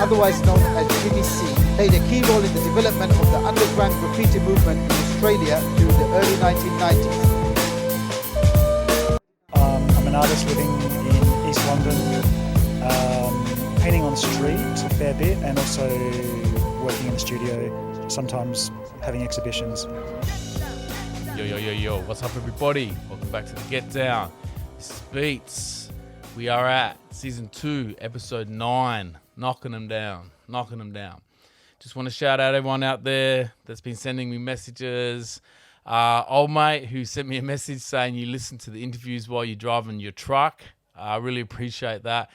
otherwise known as Jimmy C, played a key role in the development of the underground graffiti movement in Australia during the early 1990s. I'm an artist living in East London, painting on the street a fair bit, and also working in the studio, sometimes having exhibitions. Yo, what's up everybody? Welcome back to the Get Down. This is Beats. We are at Season 2, Episode 9, knocking them down. Just want to shout out everyone out there that's been sending me messages. Old mate who sent me a message saying you listen to the interviews while you're driving your truck. I really appreciate that.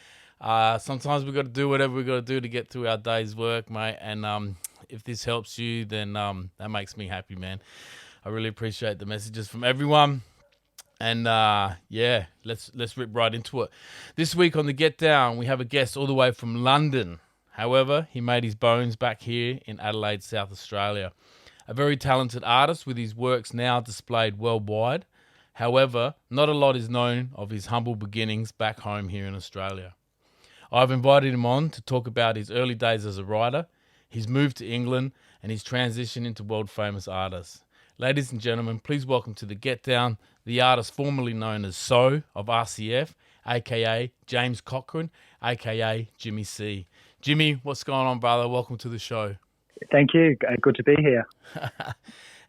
Sometimes we've got to do whatever we've got to do to get through our day's work, mate. And if this helps you, then that makes me happy, man. I really appreciate the messages from everyone. And let's rip right into it. This week on the Get Down, we have a guest all the way from London. However, he made his bones back here in Adelaide, South Australia. A very talented artist with his works now displayed worldwide. However, not a lot is known of his humble beginnings back home here in Australia. I've invited him on to talk about his early days as a writer, his move to England, and his transition into world-famous artists. Ladies and gentlemen, please welcome to the Get Down the artist formerly known as SOE of RCF, a.k.a. James Cochran, a.k.a. Jimmy C. Jimmy, what's going on, brother? Welcome to the show. Thank you. Good to be here.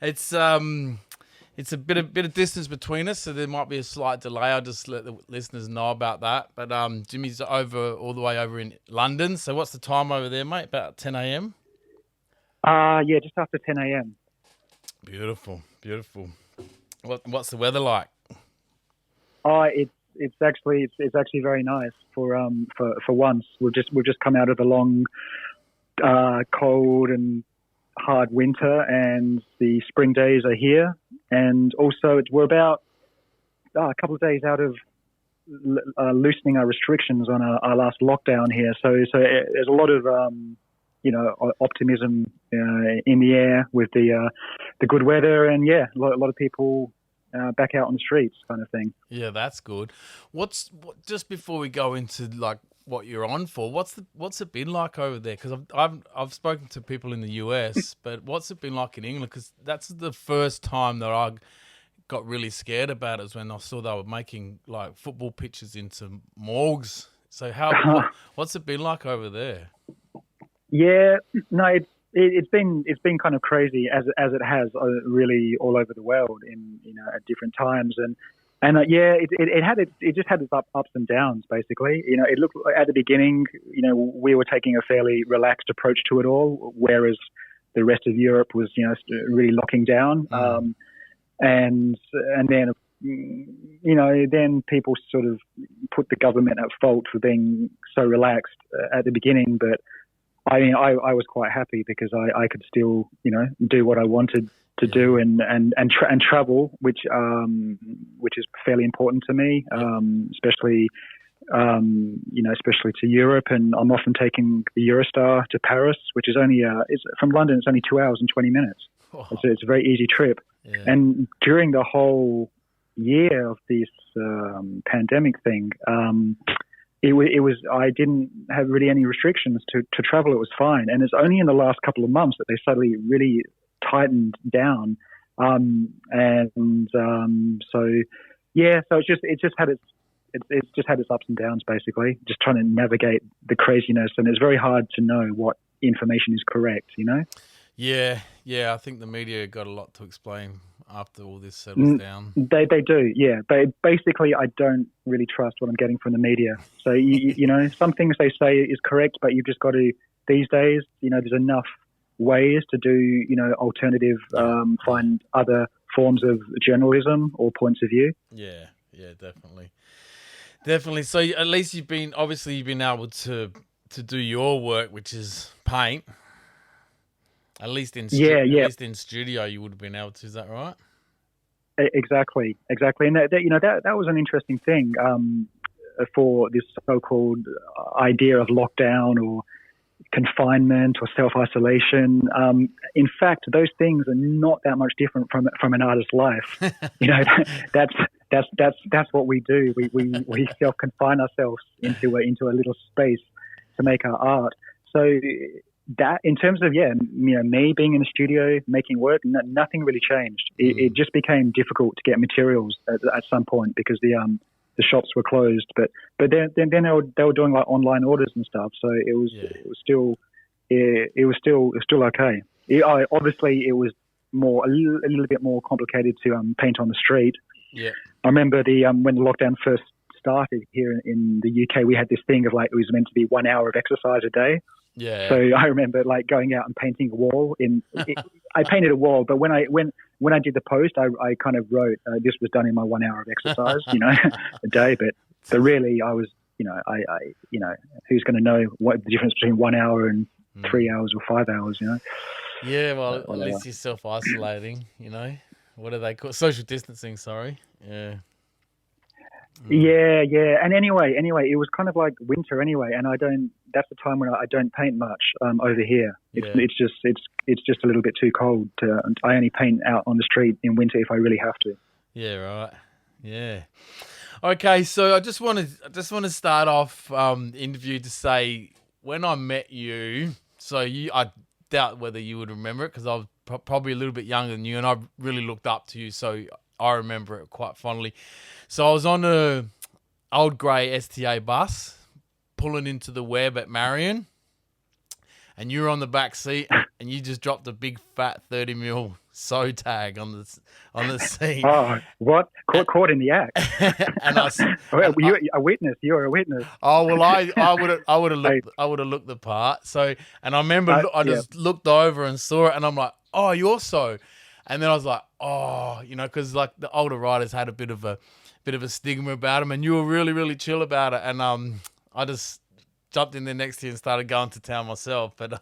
It's a bit of distance between us, so there might be a slight delay. I'll just let the listeners know about that. But Jimmy's all the way over in London. So what's the time over there, mate? About 10 a.m.? Yeah, just after 10 a.m. Beautiful. What's the weather like? Oh, it's actually very nice for once. We've just come out of the long, cold and hard winter, and the spring days are here. And also, we're about a couple of days out of loosening our restrictions on our last lockdown here. So there's a lot of optimism in the air with the good weather, and a lot of people back out on the streets, kind of thing. Yeah, that's good. Just before we go into like what you're on for, what's it been like over there? Because I've spoken to people in the US, but what's it been like in England? Because that's the first time that I got really scared about it, was when I saw they were making like football pitches into morgues. So what's it been like over there? Yeah, no, it's been kind of crazy as it has really all over the world at different times, and it just had its ups and downs basically. It looked at the beginning, we were taking a fairly relaxed approach to it all, whereas the rest of Europe was really locking down, and then then people sort of put the government at fault for being so relaxed at the beginning, but I mean, I was quite happy because I could still, do what I wanted to do and travel, which is fairly important to me, especially to Europe. And I'm often taking the Eurostar to Paris, which is only from London. It's only 2 hours and 20 minutes. Oh. It's a very easy trip. Yeah. And during the whole year of this pandemic thing, It was. I didn't have really any restrictions to travel. It was fine, and it's only in the last couple of months that they suddenly really tightened down. So it's just had its ups and downs, basically. Just trying to navigate the craziness, and it's very hard to know what information is correct. Yeah. I think the media got a lot to explain after all this settles down. They do, yeah. But basically, I don't really trust what I'm getting from the media. So, some things they say is correct, but you've just got to, these days, there's enough ways to do, alternative, find other forms of journalism or points of view. Yeah, definitely. So at least you've been able to do your work, which is paint. At least in studio, you would have been able to. Is that right? Exactly. And that was an interesting thing for this so-called idea of lockdown or confinement or self-isolation. In fact, those things are not that much different from an artist's life. That's what we do. We self-confine ourselves into a little space to make our art. So that, in terms of me being in the studio making work, nothing really changed. It just became difficult to get materials at some point because the shops were closed. But then they were doing like online orders and stuff. So it was still okay. Obviously, it was a little bit more complicated to paint on the street. Yeah, I remember when the lockdown first started here in the UK, we had this thing of like it was meant to be 1 hour of exercise a day. Yeah. So I remember like going out and painting a wall. I painted a wall, but when I did the post, I kind of wrote this was done in my 1 hour of exercise, a day. But really, I was, who's going to know what the difference between 1 hour and 3 hours or 5 hours, Yeah, well, at least you're self-isolating, What do they call social distancing? Sorry. Yeah. Yeah. And anyway, it was kind of like winter anyway, and that's the time when I don't paint much over here. It's just a little bit too cold I only paint out on the street in winter if I really have to. Yeah, right. Yeah. Okay, so I just want to start off the interview to say when I met you, I doubt whether you would remember it because I was probably a little bit younger than you, and I really looked up to you, so I remember it quite fondly. So I was on a old grey STA bus pulling into the Web at Marion, and you were on the back seat, and you just dropped a big fat 30mm SOE tag on the seat. Oh, what? Caught in the act. And you're a witness. You're a witness. Oh well, I would have looked the part. So, and I remember I just looked over and saw it, and I'm like, oh, you're SOE. And then I was like, oh, because like the older writers had a bit of a stigma about them, and you were really, really chill about it. And I just jumped in there next to you and started going to town myself. But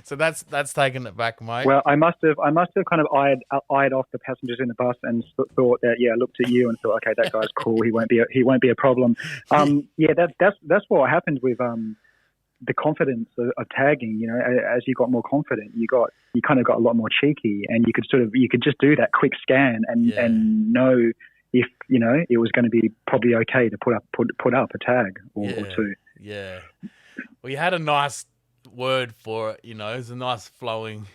so that's taking it back, mate. Well, I must have kind of eyed off the passengers in the bus and thought that I looked at you and thought, okay, that guy's cool. He won't be a problem. That's what happened with the confidence of tagging. As you got more confident, you kind of got a lot more cheeky, and you could just do that quick scan and know if it was going to be probably okay to put up a tag or two. Yeah. Well, you had a nice word for it. It was a nice flowing.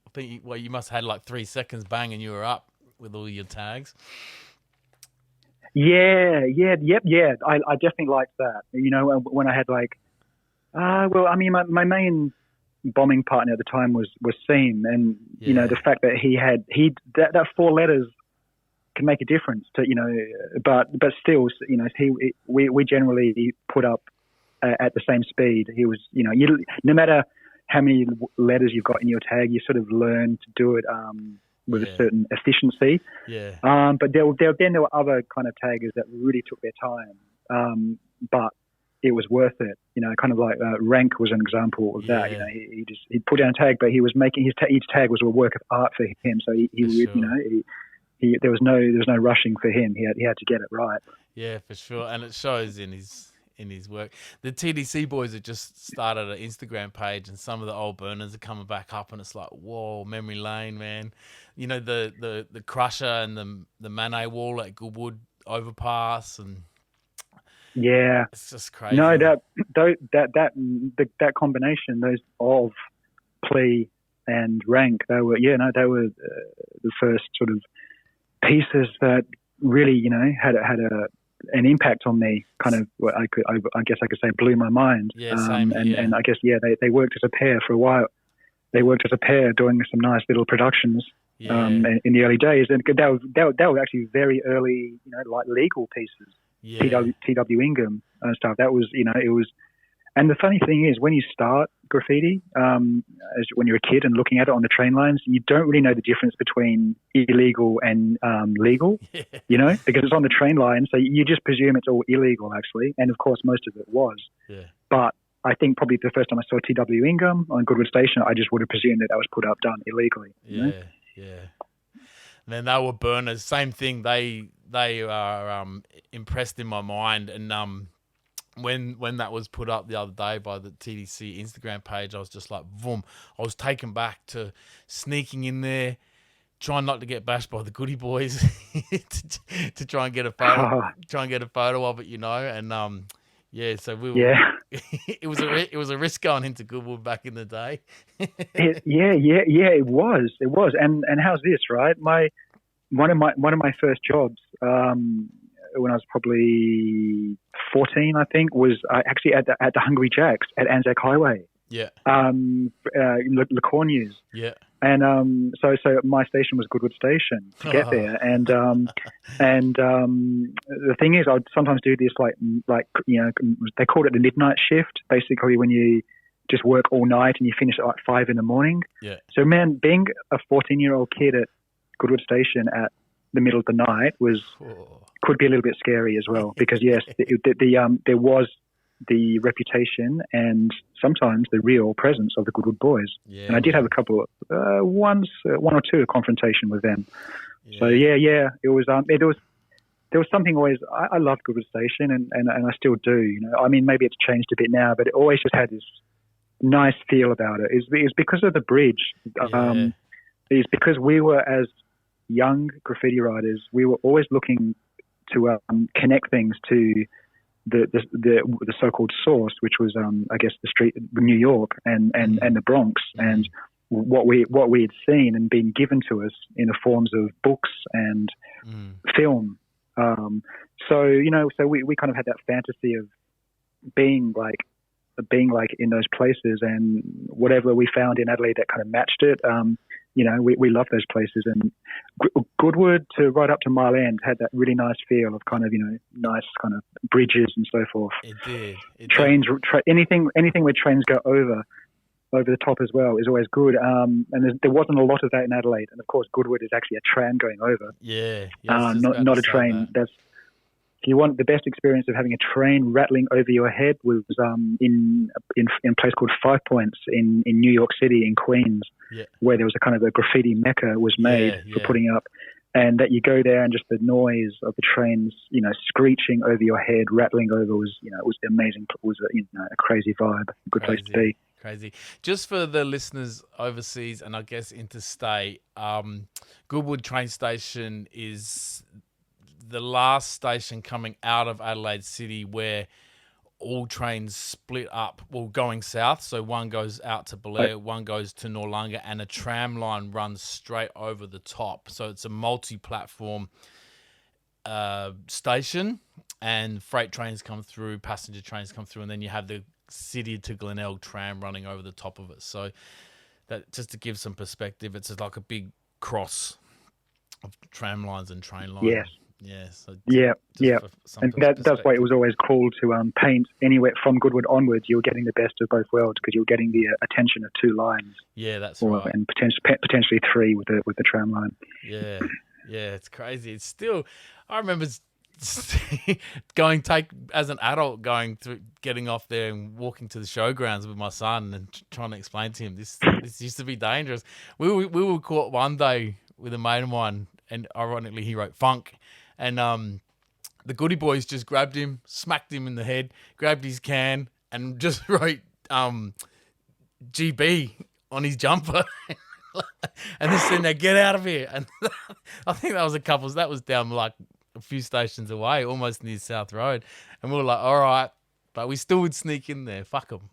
I think you must have had like 3 seconds, bang, and you were up with all your tags. Yeah. I definitely liked that. When I had like. My main bombing partner at the time was Seam, and the fact that that 4 letters can make a difference to but still we generally put up at the same speed. He was no matter how many letters you've got in your tag, you sort of learn to do it with a certain efficiency. Yeah. But there were other kind of taggers that really took their time, but it was worth it, kind of like Rank was an example of that. He put down a tag, but he was making each tag was a work of art for him. So there was no rushing for him. He had to get it right. Yeah, for sure, and it shows in his work. The TDC boys have just started an Instagram page, and some of the old burners are coming back up, and it's like, whoa, memory lane, man. The Crusher and the Manet wall at Goodwood overpass and. Yeah, it's just crazy. No, that combination, those of Plea and Rank, they were the first sort of pieces that really had an impact on me. Kind of, I guess I could say, blew my mind. Yeah, same. And I guess they worked as a pair for a while. They worked as a pair doing some nice little productions. In the early days, and they were actually very early, like legal pieces. Yeah. T.W. Ingham and stuff. That was, it was. And the funny thing is, when you start graffiti, when you're a kid and looking at it on the train lines, you don't really know the difference between illegal and legal, because it's on the train line. So you just presume it's all illegal, actually. And of course, most of it was. Yeah. But I think probably the first time I saw T.W. Ingham on Goodwood Station, I just would have presumed that was put up done illegally. Yeah. And then they were burners. Same thing. They are impressed in my mind. And when that was put up the other day by the TDC Instagram page, I was just like, boom. I was taken back to sneaking in there, trying not to get bashed by the goody boys to try and get a photo, of it, And so we were. Yeah. it was a risk going into Goodwood back in the day. It was. And how's this, right? One of my first jobs, when I was probably 14, I think, was actually at the Hungry Jack's at Anzac Highway. Yeah. Le Cornu's. Yeah. And so my station was Goodwood Station to get there, and the thing is, I'd sometimes do this like they called it the midnight shift, basically when you just work all night and you finish at like 5 a.m. Yeah. So man, being a 14-year-old kid at Goodwood Station at the middle of the night could be a little bit scary as well, because yes, there was the reputation and sometimes the real presence of the Goodwood boys. Yeah, and I did have a couple, one or two confrontation with them. Yeah. So it was, there was something always, I loved Goodwood Station and I still do, you know. I mean, maybe it's changed a bit now, but it always just had this nice feel about it. It's because of the bridge. Yeah. It's because we were, as young graffiti writers, we were always looking to connect things to the so-called source, which was I guess the street, New York and the Bronx, and what we had seen and been given to us in the forms of books and film. So we kind of had that fantasy of being like in those places, and whatever we found in Adelaide that kind of matched it. We love those places, and Goodwood to right up to Mile End had that really nice feel of kind of, nice kind of bridges and so forth. It did. Trains, anything where trains go over the top as well is always good. And there wasn't a lot of that in Adelaide, and of course Goodwood is actually a tram going over. Yeah. Not a train. That's, if you want the best experience of having a train rattling over your head, was in a place called Five Points in New York City, in Queens, where there was a kind of a graffiti mecca was made for putting up, and that you go there and just the noise of the trains, screeching over your head, rattling over was, it was amazing. It was a crazy vibe, a good place to be. Crazy. Just for the listeners overseas and I guess interstate, Goodwood train station is the last station coming out of Adelaide City where all trains split up, going south. So one goes out to Blair, one goes to Noarlunga, and a tram line runs straight over the top. So it's a multi-platform station, and freight trains come through, passenger trains come through, and then you have the City to Glenelg tram running over the top of it. So that, just to give some perspective, it's like a big cross of tram lines and train lines. Yes. Yeah. So and that's why it was always cool to paint anywhere from Goodwood onwards. You were getting the best of both worlds, because you were getting the attention of two lines. Yeah, that's right. And potentially three with the tram line. Yeah, it's crazy. It's still, I remember as an adult getting off there and walking to the showgrounds with my son and trying to explain to him this used to be dangerous. We were caught one day with a mate of mine, and ironically he wrote funk. And the Goody Boys just grabbed him, smacked him in the head, grabbed his can, and just wrote GB on his jumper. And they're sitting there, get out of here. And I think that was down like a few stations away, almost near South Road. And we were like, all right. But we still would sneak in there. Fuck them.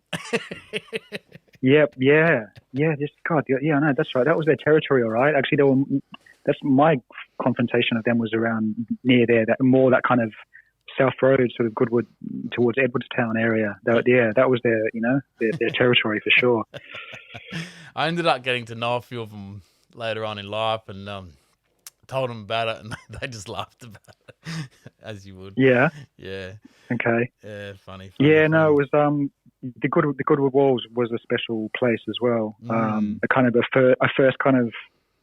Yep, yeah. Just, God, yeah, no, that's right. That was their territory, all right. Actually, that's my confrontation of them was around near there, that kind of South Road, sort of Goodwood towards Edwardstown area. That was their territory for sure. I ended up getting to know a few of them later on in life, and told them about it, and they just laughed about it, as you would. Yeah. Yeah. Okay. Yeah, funny. Yeah, no, it was the Goodwood Walls was a special place as well. A kind of a first kind of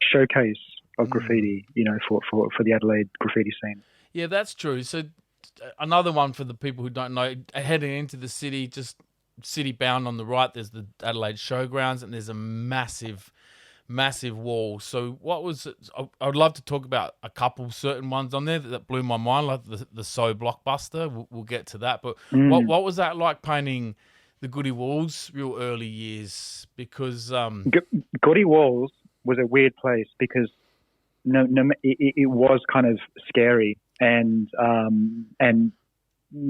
showcase of graffiti, for the Adelaide graffiti scene. Yeah, that's true. So another one for the people who don't know, heading into the city, just city bound on the right, there's the Adelaide Showgrounds, and there's a massive wall. So what was it? I would love to talk about a couple certain ones on there that blew my mind, like the SOE blockbuster. We'll get to that. But what was that like, painting the Goody Walls real early years? Because Goody Walls was a weird place, because it was kind of scary, and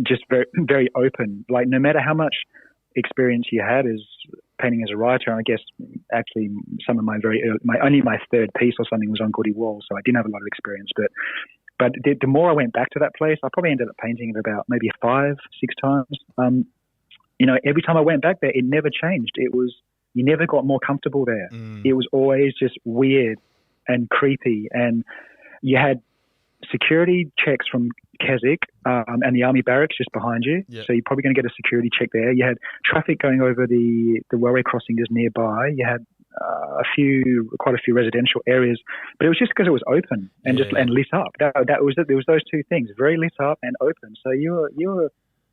just very, very open. Like no matter how much experience you had as painting as a writer, and I guess actually some of my my third piece or something was on Goody Wall, so I didn't have a lot of experience. But the more I went back to that place, I probably ended up painting it about maybe 5-6 times. Every time I went back there, it never changed. You never got more comfortable there. It was always just weird and creepy, and you had security checks from Keswick and the army barracks just behind you. Yep. So you're probably going to get a security check there. You had traffic going over the railway crossing just nearby. You had quite a few residential areas, but it was just because it was open and and lit up. There was those two things: very lit up and open. So you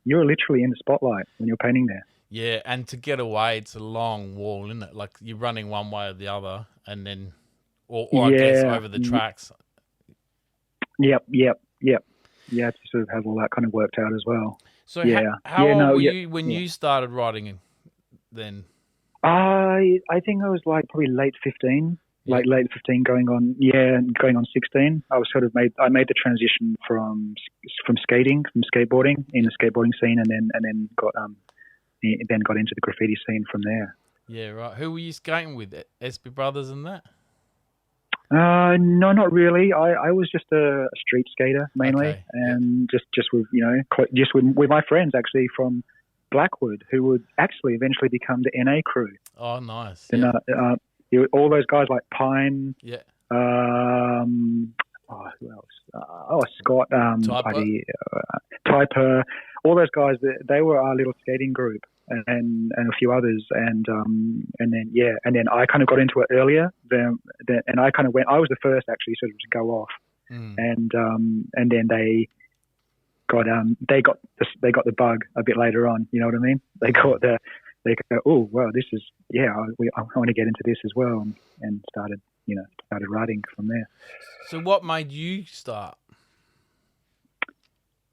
were literally in the spotlight when you're painting there. Yeah, and to get away, it's a long wall, isn't it? Like you're running one way or the other, and then, or I guess over the tracks. Yep. You have to sort of have all that kind of worked out as well. So how old were you when you started writing then? I think I was like probably late 15, late 15 going on 16. I was I made the transition from skateboarding in the skateboarding scene, and then got into the graffiti scene from there. Yeah, right. Who were you skating with? SB Brothers and that? No, not really. I was just a street skater mainly, Okay. and just with with my friends actually from Blackwood, who would actually eventually become the NA crew. Oh, nice. And all those guys like Pine. Yeah. Who else? Scott. Typer. Typer. All those guys. They were our little skating group, and a few others, and then I kind of got into it earlier. And I kind of went. I was the first actually sort of to go off, and then they got the bug a bit later on. You know what I mean? They go, oh well, this is I want to get into this as well, and started writing from there. So what made you start?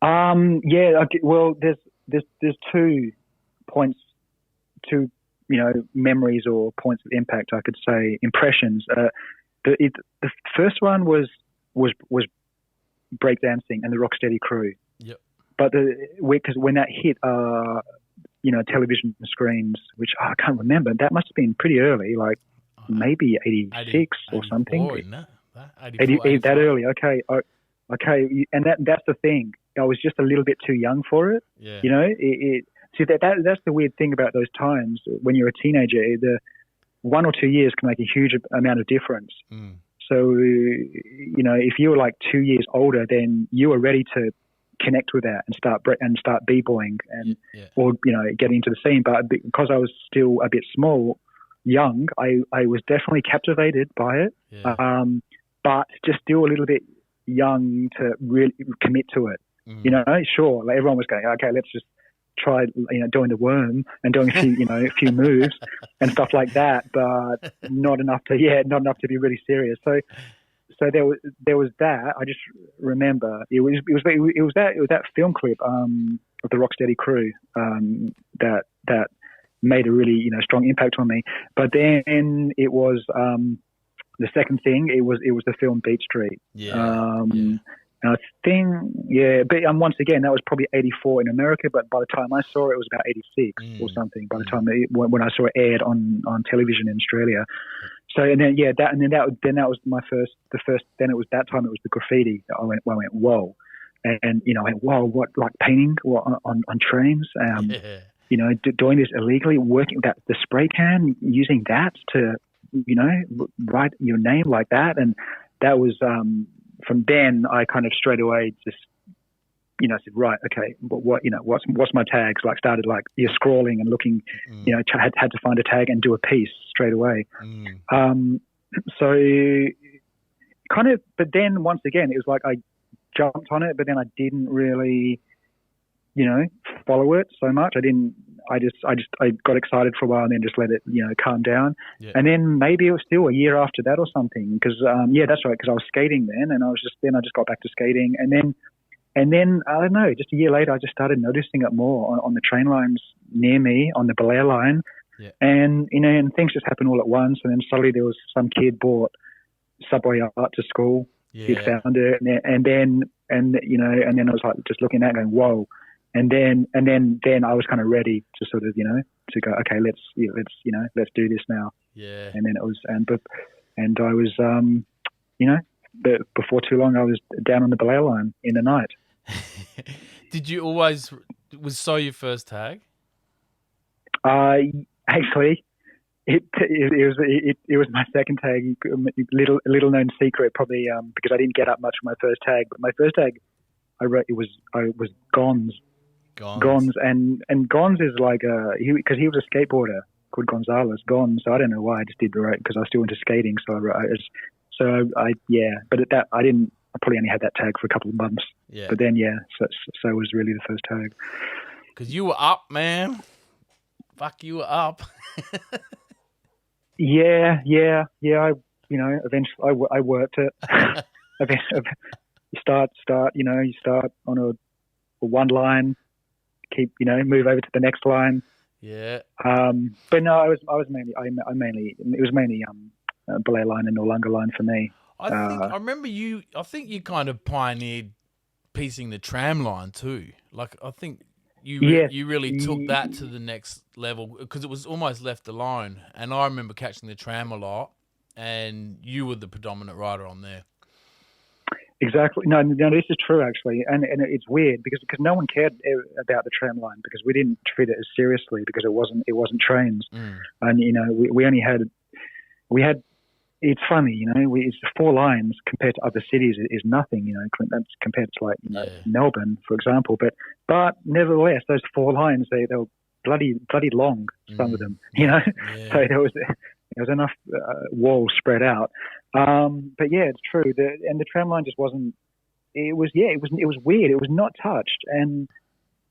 Well, there's 2 points, memories or points of impact, I could say, impressions. The first one was breakdancing and the Rocksteady crew. Yep. But because when that hit, television screens, which I can't remember, that must have been pretty early, like maybe 86 or something. No, 80, that early, okay. Okay, and that's the thing. I was just a little bit too young for it. Yeah. See, that's the weird thing about those times when you're a teenager. The 1 or 2 years can make a huge amount of difference. So, if you were like 2 years older, then you were ready to connect with that and start b-boying or getting into the scene. But because I was still a bit young, I was definitely captivated by it. Yeah. But just still a little bit young to really commit to it. Sure, like everyone was going, okay, let's just try, doing the worm and doing a few moves and stuff like that, but not enough to be really serious. So there was that. I just remember it was that film clip of the Rocksteady crew that made a really strong impact on me. But then it was the second thing. It was the film Beat Street. And I think, but once again, that was probably 84 in America, but by the time I saw it, it was about 86 or something, by the time when I saw it aired on television in Australia. So, and then, that was then it was that time it was the graffiti that I went, whoa. And I went, whoa, what, like painting on trains? Doing this illegally, working that the spray can, using that to, write your name like that. And that was, from then I kind of straight away just, said, right, okay, but what's my tags? Like started like scrolling and looking, had to find a tag and do a piece straight away. So kind of, but then once again, it was like I jumped on it, but then I didn't really, follow it so much. I got excited for a while and then just let it, calm down. Yeah. And then maybe it was still a year after that or something. Because, that's right. Because I was skating then, and I just got back to skating. And then I don't know, just a year later, I just started noticing it more on the train lines near me, on the Belair line. Yeah. And, and things just happened all at once. And then suddenly there was some kid bought Subway art to school. Yeah. He found it. And then I was like just looking at it going, whoa. then I was kind of ready to sort of, to go, okay, let's do this now. Yeah. And then it was, and I was, but before too long, I was down on the belay line in the night. Did you always, was SOE your first tag? Actually, it was my second tag. Little known secret, probably because I didn't get up much for my first tag. But my first tag, I was Gons. Gons, and Gons is like because he was a skateboarder called Gonzalez Gons. So I don't know why I just did right because I was still into skating. So but at that I didn't. I probably only had that tag for a couple of months. Yeah. But then so it was really the first tag. Because you were up, man. Fuck, you were up. Yeah. Eventually, I worked it. You start on a one line, move over to the next line. Yeah. But no, I was mainly belay line and Noarlunga line for me. I remember you. I think you kind of pioneered piecing the tram line too. Like I think you really took that to the next level because it was almost left alone. And I remember catching the tram a lot, and you were the predominant rider on there. Exactly. No, this is true actually, and it's weird because no one cared about the tram line because we didn't treat it as seriously because it wasn't trains, and we had. It's funny, it's 4 lines compared to other cities is nothing, that's compared to like Melbourne, for example. But nevertheless, those 4 lines they were bloody long, some of them, Yeah. So there was enough walls spread out. But yeah, it's true. And the tram line just wasn't. It was weird. It was not touched. And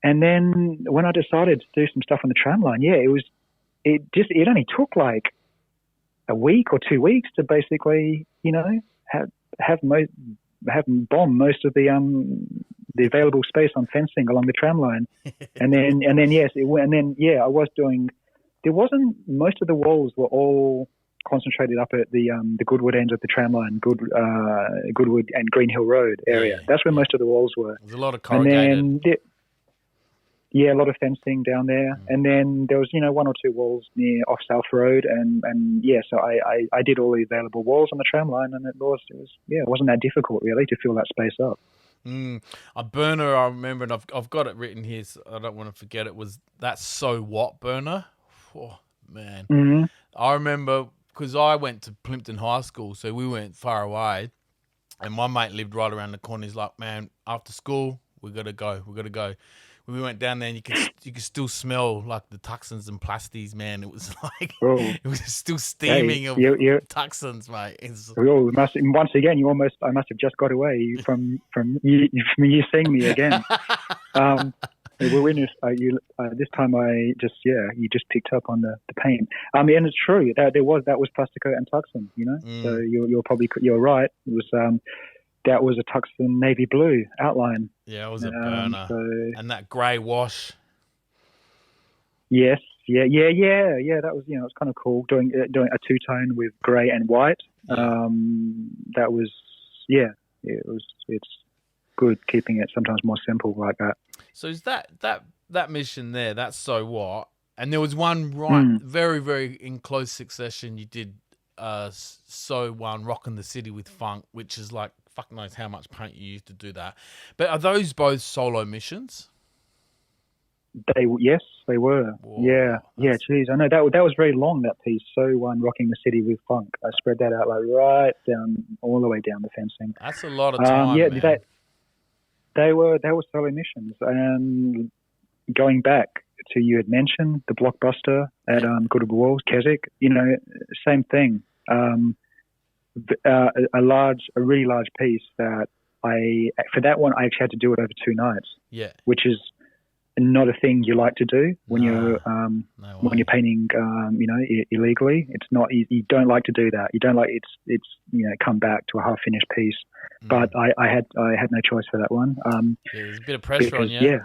then when I decided to do some stuff on the tram line, it only took like a week or 2 weeks to basically, have bomb most of the available space on fencing along the tram line, and then I was doing. There wasn't most of the walls were all concentrated up at the Goodwood end of the tram line, Goodwood and Green Hill Road area. That's where most of the walls were. There's a lot of corrugated. A lot of fencing down there, and then there was 1 or 2 walls near off South Road, so I did all the available walls on the tram line, and it wasn't that difficult really to fill that space up. A burner I remember, and I've got it written here, so I don't want to forget it. Was that So What burner? Oh man, Mm-hmm. I remember because I went to Plimpton High School, so we went far away, and my mate lived right around the corner. He's like, man, after school we gotta go. We went down there and you could still smell like the toxins and plasties, man. It was like it was still steaming of toxins, mate. Once again, I must have just got away from you seeing me again. This time you just picked up on the paint. And it's true that was Plastico and Tuxin, So you're right. It was that was a Tuxin navy blue outline. Yeah, it was a burner. And that grey wash. Yes, yeah. That was it was kind of cool doing a 2-tone with grey and white. That was it's good keeping it sometimes more simple like that. So is that mission there? That's So What? And there was one very very in close succession. You did So One Rockin' the City with Funk, which is like fuck knows how much paint you used to do that. But are those both solo missions? They were. Whoa, yeah. Geez, I know that was very long, that piece. So One Rocking the City with Funk. I spread that out like right down, all the way down the fencing. That's a lot of time. Man. They were solo missions. And going back to you had mentioned the Blockbuster at Goodwood, Keswick. Same thing. A really large piece that for that one I actually had to do it over 2 nights. Yeah, which is not a thing you like to do when you're painting illegally. It's not you don't like to do that. You don't like it's come back to a half finished piece. But I had no choice for that one. There's a bit of pressure on you.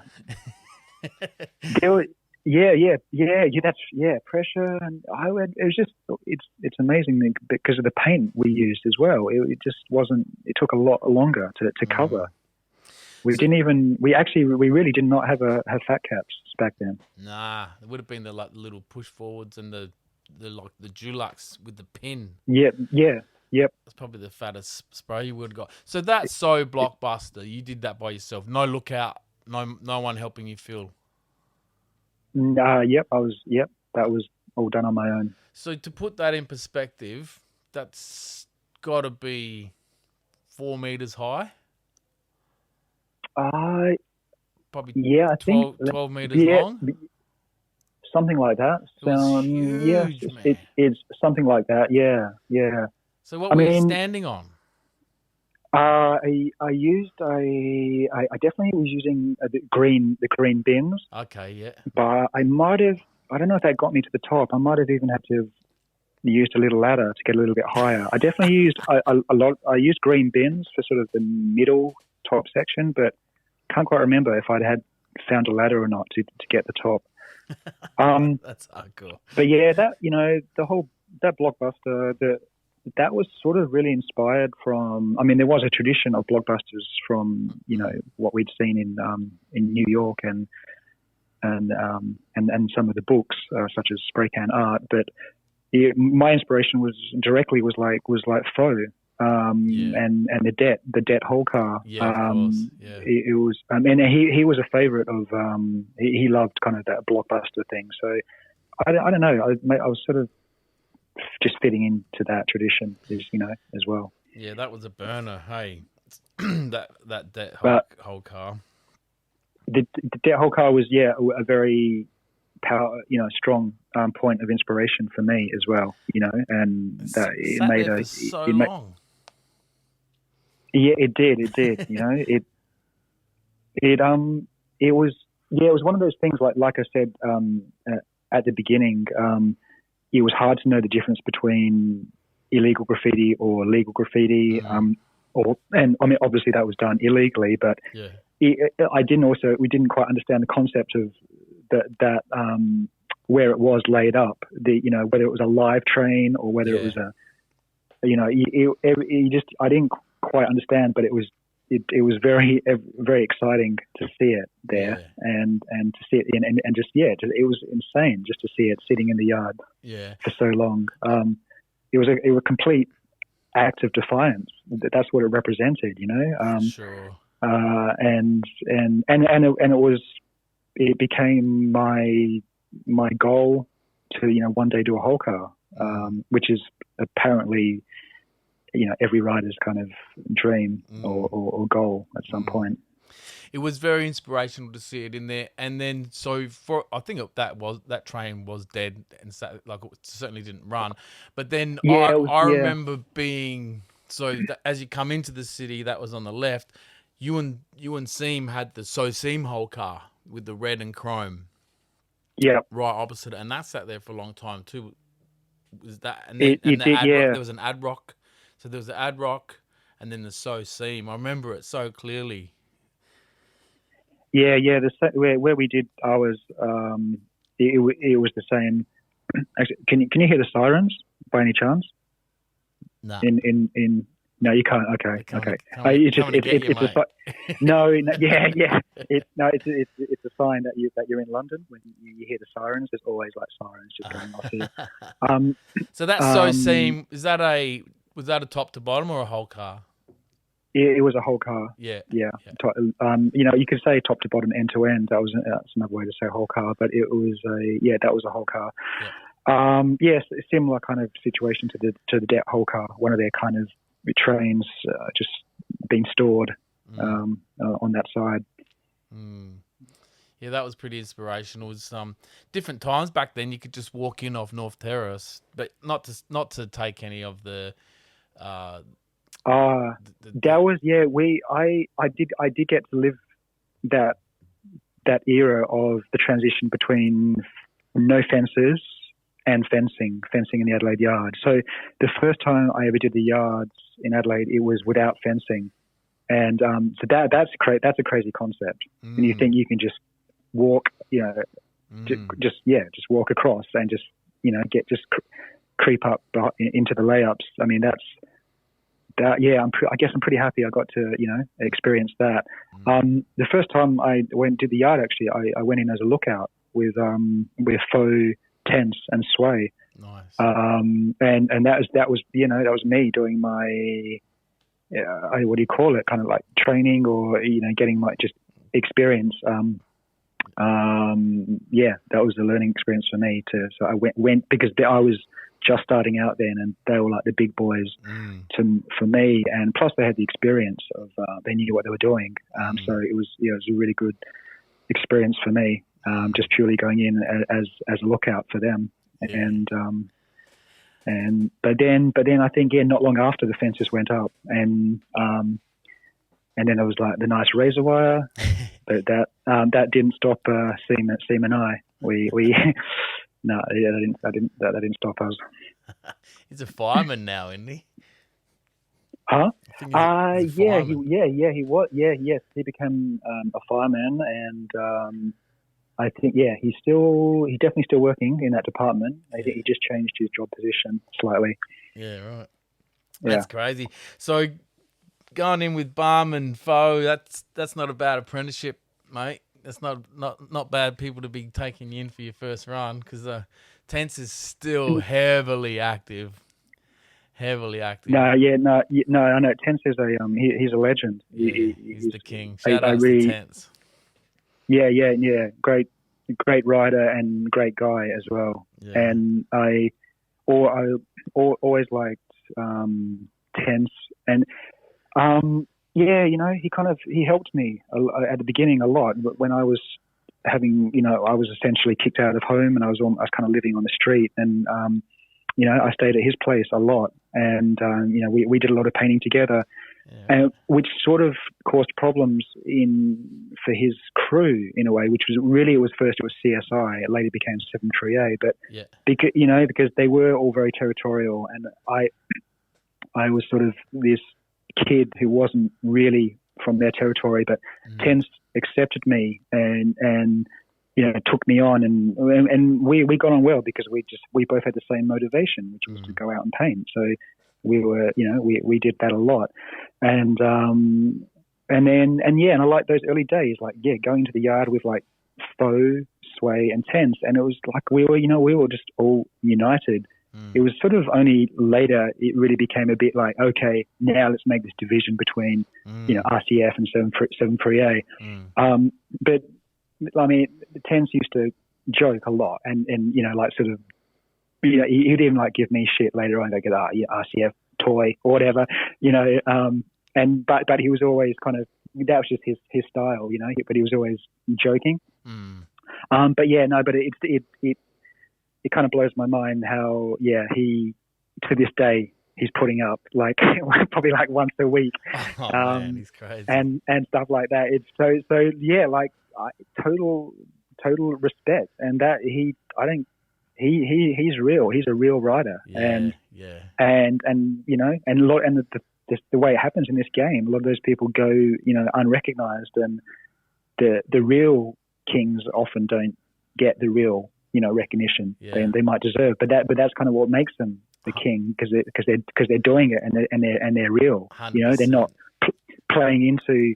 Pressure, and it's amazing because of the paint we used as well. It just wasn't. It took a lot longer to cover. We really did not have fat caps back then. Nah, it would have been the little push forwards and the Dulux with the pin. Yep. That's probably the fattest spray you would have got. So that's so Blockbuster. You did that by yourself. No lookout. No one helping you fill. Yep. That was all done on my own. So to put that in perspective, that's got to be 4 meters high. Probably I 12 think 12 meters long. Something like that. It was huge, man. It's something like that. Yeah. So what were you standing on? I definitely was using the green bins. Okay, yeah. But I don't know if that got me to the top. I might have even had to have used a little ladder to get a little bit higher. I definitely used I used green bins for sort of the middle top section, but can't quite remember if I'd had found a ladder or not to get the top. That's hardcore. But yeah, that Blockbuster, that was sort of really inspired from. I mean, there was a tradition of blockbusters from what we'd seen in New York and some of the books such as Spray Can Art. But my inspiration was like Foe. And the Det whole car. Yeah, of course. Yeah. It was, and he was a favorite of. He loved kind of that blockbuster thing. So I don't know. I was sort of just fitting into that tradition, as well. Yeah, that was a burner. Hey, that Det whole car. The Det whole car was a very strong point of inspiration for me as well. And that it made a so long. Yeah, it did. It was one of those things like I said at the beginning. It was hard to know the difference between illegal graffiti or legal graffiti. And I mean, obviously that was done illegally, but we didn't quite understand the concept of that where it was laid up. Whether it was a live train or whether it was I didn't quite understand, but it was very, very exciting to see it there and to see it it was insane just to see it sitting in the yard for so long. It was a complete act of defiance. That's what it represented, Sure. It became my goal to one day do a whole car, which is apparently every rider's kind of dream or goal at some point. It was very inspirational to see it in there, and then I think that train was dead and it certainly didn't run. But then I remember being as you come into the city, that was on the left. You and Seam had the Seam whole car with the red and chrome. Yeah, right opposite it, and that sat there for a long time too. Was that? And there was an ad rock. So there was the ad rock, and then the Seam. I remember it so clearly. Yeah. Where we did ours, it was the same. Actually, can you hear the sirens by any chance? No. No, you can't. Okay. It's a sign that you're in London when you hear the sirens. There's always sirens just going off here. So that Seam, was that a top to bottom or a whole car? It was a whole car. Yeah. You could say top to bottom, end to end. That's another way to say whole car, but it was that was a whole car. Yeah. Yes, a similar kind of situation to the Det whole car. One of their kind of trains just being stored on that side. Yeah, that was pretty inspirational. It was different times back then. You could just walk in off North Terrace, but not to take any of the. That was I did get to live that era of the transition between no fences and fencing in the Adelaide Yard. So the first time I ever did the yards in Adelaide, it was without fencing, and so that's a crazy concept. And you think you can just walk, just walk across and just creep up into the layups. I mean, I guess I'm pretty happy I got to, experience that. The first time I did the yard, actually, I went in as a lookout with faux tents and sway. Nice. And that was me doing my, what do you call it? Kind of like training or, getting my just experience. That was a learning experience for me too. So I went because I was just starting out then, and they were like the big boys for me. And plus, they had the experience of they knew what they were doing. So it was a really good experience for me. Just purely going in as a lookout for them. Yeah. But then I think not long after the fences went up, and then it was like the nice razor wire. But that didn't stop Seam and I. We no, that didn't stop us. He's a fireman now, isn't he? Huh? He was. Yes, he became a fireman, and I think he's definitely still working in that department. I think he just changed his job position slightly. Yeah, right. That's crazy. So going in with Bum and Foe, that's not a bad apprenticeship, mate. That's not bad people to be taking you in for your first run, because Tense is still heavily active. Heavily active. No. I know. Tense is he's a legend. He's the king. Shout out to Tense. Yeah. Great rider and great guy as well. Yeah. And I always liked Tense, and he helped me at the beginning a lot. But when I was I was essentially kicked out of home, and I was kind of living on the street, and I stayed at his place a lot, and we did a lot of painting together. Yeah. Which sort of caused problems for his crew in a way, which was really, it was CSI. It later became 73A, but because they were all very territorial, and I was sort of this kid who wasn't really from their territory, but Tense accepted me and took me on, and we got on well because we both had the same motivation, which was to go out and paint. So we were, we did that a lot. And I like those early days, going to the yard with like Foe, Sway and Tense. And it was like, we were just all united. It was sort of only later it really became a bit like, okay, now let's make this division between, RCF and 73A. But I mean, Tense used to joke a lot and sort of, he'd even like give me shit later on. Like, RCF toy or whatever, but he was always kind of, that was just his style, but he was always joking. But it kind of blows my mind how, he, to this day, he's putting up like probably like once a week. Man, he's crazy. And stuff like that. It's total respect. And that he's real. He's a real rider. And the way it happens in this game, a lot of those people go, unrecognized, and the real kings often don't get the real, recognition they might deserve. But that's kind of what makes them the king, because they're doing it and they're real. 100%. They're not playing into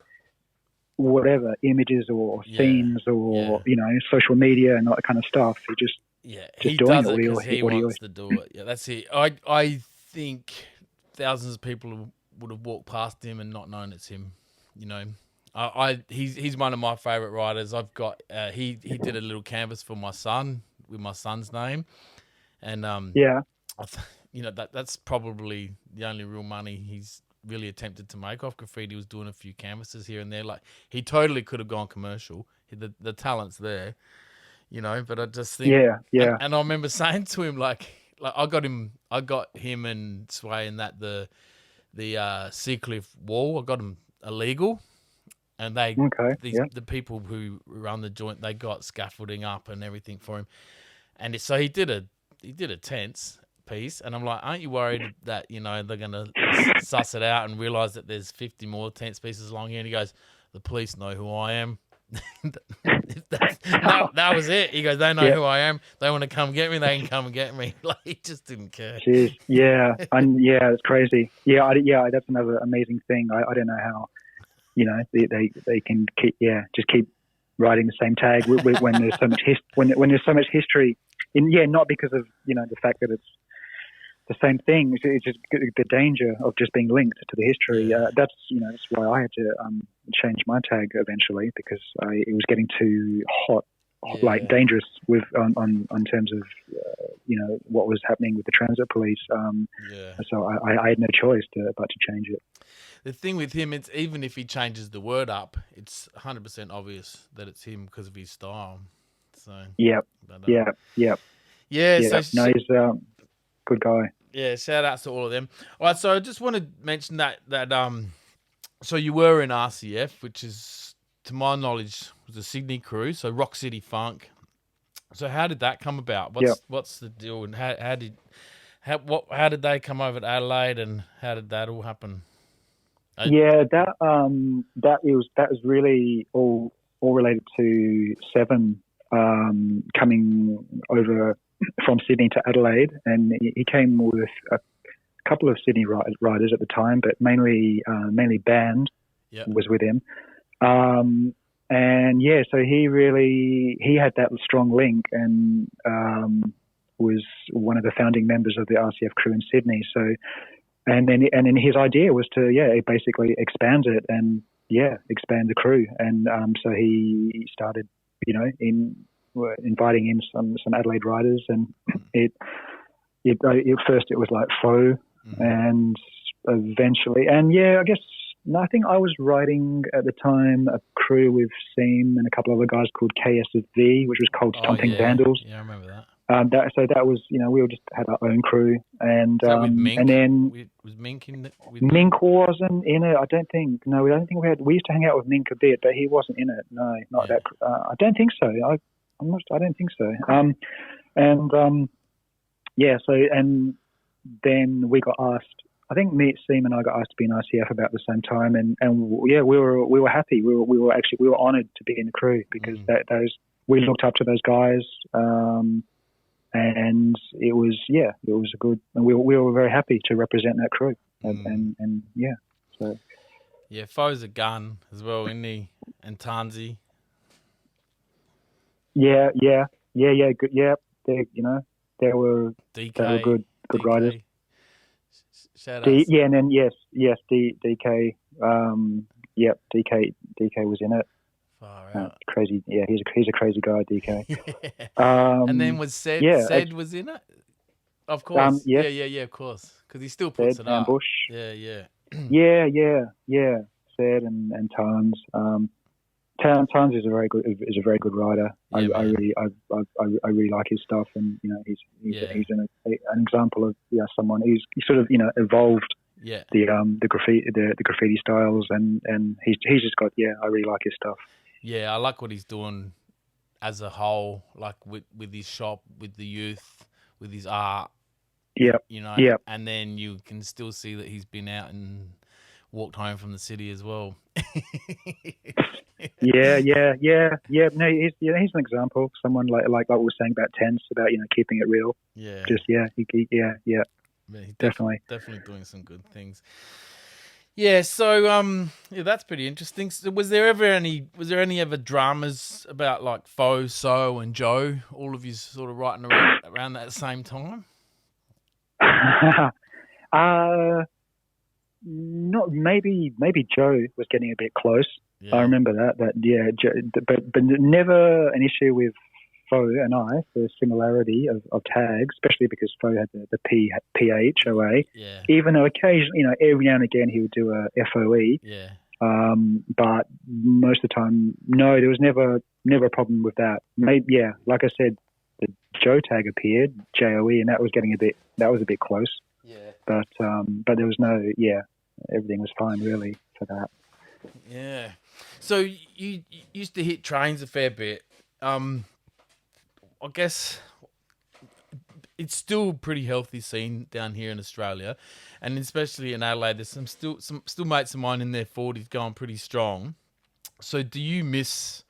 whatever images or themes or social media and all that kind of stuff. He does it because he wants to do it. Yeah, that's it. I think thousands of people would have walked past him and not known it's him. He's one of my favorite riders. I've got he did a little canvas for my son with my son's name, and that's probably the only real money he's really attempted to make off graffiti. He was doing a few canvases here and there. Like, he totally could have gone commercial. The talent's there, but I just think and I remember saying to him like I got him and Sway in that the Seacliff wall. I got him illegal, and the people who run the joint, they got scaffolding up and everything for him, and so he did a Tense piece, and I'm like, aren't you worried that they're gonna suss it out and realize that there's 50 more Tense pieces along here? And he goes, the police know who I am. That was it. He goes, they know Yeah. who I am. They want to come get me. They can come and get me. Like, he just didn't care. Jeez. Yeah. And yeah, it's crazy. Yeah. That's another amazing thing. I don't know how, they can keep writing the same tag when there's so much when there's so much history not because of, the fact that it's the same thing. It's just the danger of just being linked to the history. That's why I had to change my tag eventually, because it was getting too hot, like dangerous on terms of what was happening with the transit police. So I had no choice but to change it. The thing with him, it's even if he changes the word up, it's 100% obvious that it's him because of his style. So yeah. So he's good guy. Yeah, shout outs to all of them. All right, so I just want to mention that so you were in RCF, which is, to my knowledge, was a Sydney crew, so Rock City Funk. So how did that come about? What's the deal, and how did they come over to Adelaide, and how did that all happen? That was really all related to Seven coming over from Sydney to Adelaide, and he came with a couple of Sydney riders at the time, but mainly Band was with him. So he had that strong link, and was one of the founding members of the RCF crew in Sydney. So, and then his idea was to basically expand it and expand the crew, and so he started inviting in some Adelaide riders, and at first it was like Foe, and eventually, I think I was riding at the time a crew with Seam and a couple of other guys called KSV, which was Cold Stomping Vandals. Yeah, I remember that. That was, we all just had our own crew, and with Mink? And then was Mink in it? Mink wasn't in it. I don't think. No, I don't think we had. We used to hang out with Mink a bit, but he wasn't in it. No, not that. I don't think so. I don't think so. So and then we got asked. I think Seam and I got asked to be in RCF about the same time, and we were happy. We were honoured to be in the crew, because we looked up to those guys, and it was a good, and we were very happy to represent that crew, so. Yeah, Foe's a gun as well, isn't he? And Tanzi. Yeah, good. Yeah, they were good DK. riders. Shout out. And then DK. DK was in it. Far out. Crazy. Yeah, he's a crazy guy, DK. And then was Sed? Sed was in it. Of course. Of course. Because he still puts it up. Bush. Yeah. Sed and Tarns. Tarns is a very good rider. I really like his stuff, and he's an example of someone who's sort of evolved the graffiti styles, and he's just got I really like his stuff. Yeah, I like what he's doing as a whole, like with his shop, with the youth, with his art. And then you can still see that he's been out and walked home from the city as well. Yeah. No, he's an example. Someone like what we were saying about Tense, about keeping it real. Yeah. Just He's definitely doing some good things. Yeah. So that's pretty interesting. So was there any other dramas about like Foe, So, and Joe? All of you sort of writing around that same time. Not maybe Joe was getting a bit close. Yeah. I remember that Joe, but never an issue with Foe and I, the similarity of tags, especially because Foe had the PHOA. Yeah. Even though occasionally, every now and again he would do a FOE. Yeah. But most of the time, no, there was never a problem with that. Maybe, like I said, the Joe tag appeared, JOE, and that was a bit close. Yeah. But there was no, everything was fine really for that. Yeah. So you used to hit trains a fair bit. I guess it's still a pretty healthy scene down here in Australia, and especially in Adelaide. There's some still mates of mine in their 40s going pretty strong. So do you miss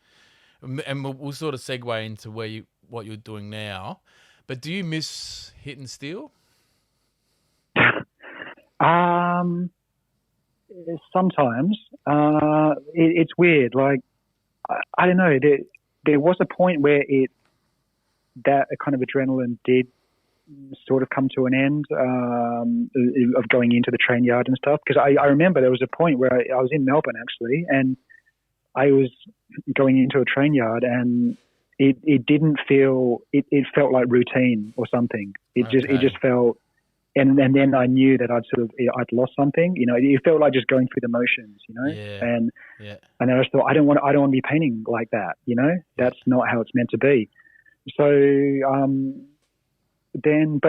And we'll sort of segue into what you're doing now. But do you miss hitting steel? Sometimes. It's weird. Like, I don't know. There was a point where that kind of adrenaline did sort of come to an end of going into the train yard and stuff. Because I remember there was a point where I was in Melbourne actually, and I was going into a train yard, and it didn't feel. It felt like routine or something. It just felt. And then I knew that I'd lost something. You know, it felt like just going through the motions. You know, and then I just thought I don't want to be painting like that. You know, that's not how it's meant to be. So then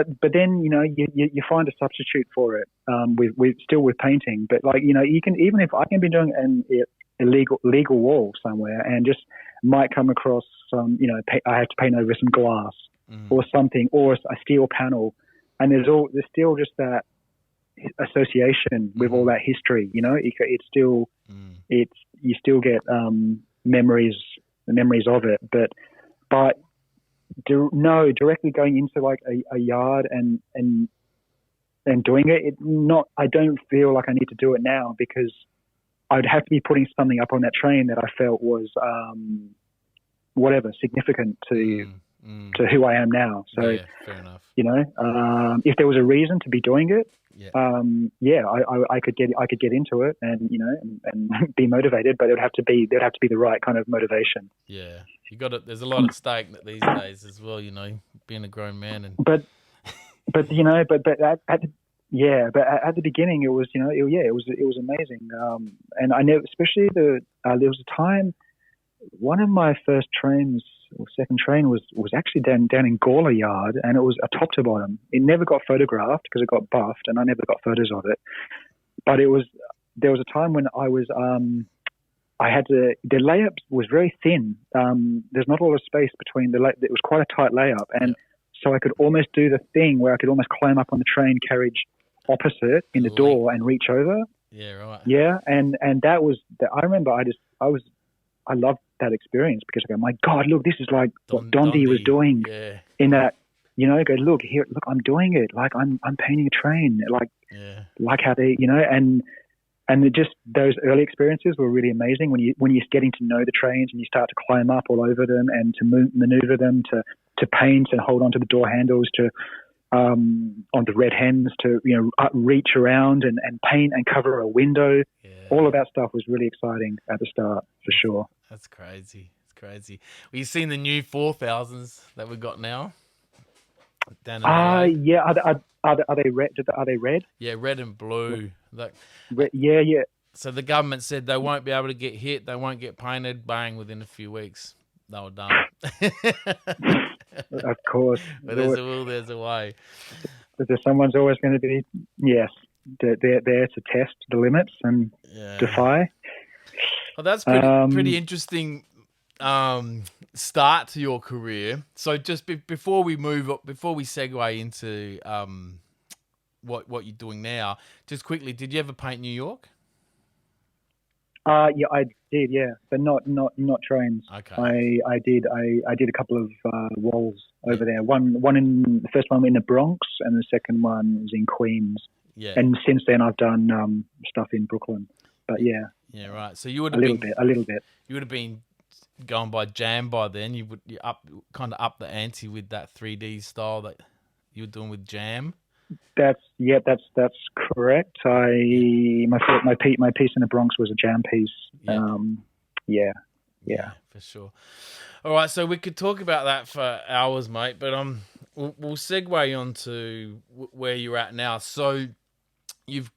you know you find a substitute for it with painting. But like, you know, you can, even if I can be doing an illegal wall somewhere and just might come across some, you know, I have to paint over some glass or something, or a steel panel. And there's still just that association with all that history, you know. It's still, you still get memories of it, but directly going into like a yard and doing it. I don't feel like I need to do it now, because I'd have to be putting something up on that train that I felt was significant to who I am now. So, fair enough. You know, if there was a reason to be doing it, I could get into it, and you know, and be motivated, but there'd have to be the right kind of motivation. Yeah, you got it. There's a lot at stake these days as well. You know, being a grown man and. But at the beginning it was, you know, it was amazing. And I know, especially there was a time, one of my first trains or second train was actually down in Gawler Yard, and it was a top to bottom. It never got photographed because it got buffed, and I never got photos of it. But there was a time when I was the layup was very thin. There's not a lot of space between it was quite a tight layup, and so I could almost do the thing where I could almost climb up on the train carriage opposite in the door and reach over. Yeah, right. Yeah, and that was I remember I loved that experience, because I go, my God, look, this is like what Dondi was doing in that, you know, go, look, I'm doing it. Like I'm painting a train, like how they, you know, and just those early experiences were really amazing when you're getting to know the trains and you start to climb up all over them and to maneuver them, to paint and hold onto the door handles, to on the red hens, to, you know, reach around and paint and cover a window. Yeah. All of that stuff was really exciting at the start, for sure. That's crazy. It's crazy. Well, you've seen the new 4000s that we've got now? Yeah. Are they red? Are they red? Yeah, red and blue. Yeah. So the government said they won't be able to get hit. They won't get painted. Bang, within a few weeks, they were done. Of course. But there's a will, there's a way. Someone's always going to be, yes, they're there to test the limits and defy. Well, that's pretty interesting start to your career. So just before we segue into what you're doing now, just quickly, did you ever paint New York? Yeah, I did. Yeah, but not trains. Okay. I did a couple of walls over there. The first one in the Bronx, and the second one was in Queens. Yeah. And since then, I've done stuff in Brooklyn. But yeah. Yeah, right. So you would have a little bit. You would have been going by Jam by then. You up the ante with that 3D style that you were doing with Jam. That's correct. My piece in the Bronx was a Jam piece. Yeah. Yeah, for sure. All right, so we could talk about that for hours, mate. But we'll segue on to where you're at now. So you've,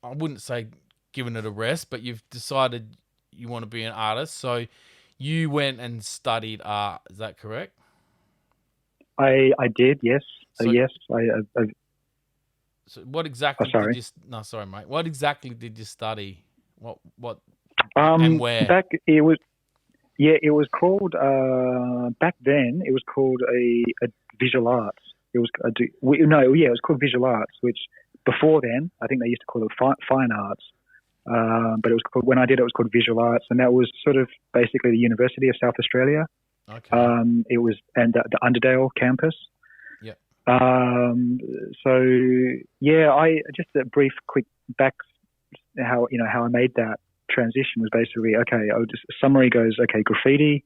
I wouldn't say given it a rest, but you've decided you want to be an artist. So you went and studied art. Is that correct? I did, yes. Yes. So what exactly did you... No, sorry, mate. What exactly did you study? What and where? It was called, back then, it was called a visual arts. It was it was called visual arts, which before then, I think they used to call it fine arts. but it was called, when I did it, it was called Visual Arts, and that was sort of basically the University of South Australia. Okay. It was, and the Underdale campus. Yeah. So yeah, I just a brief, quick back how I made that transition was basically, okay, summary goes, okay, graffiti,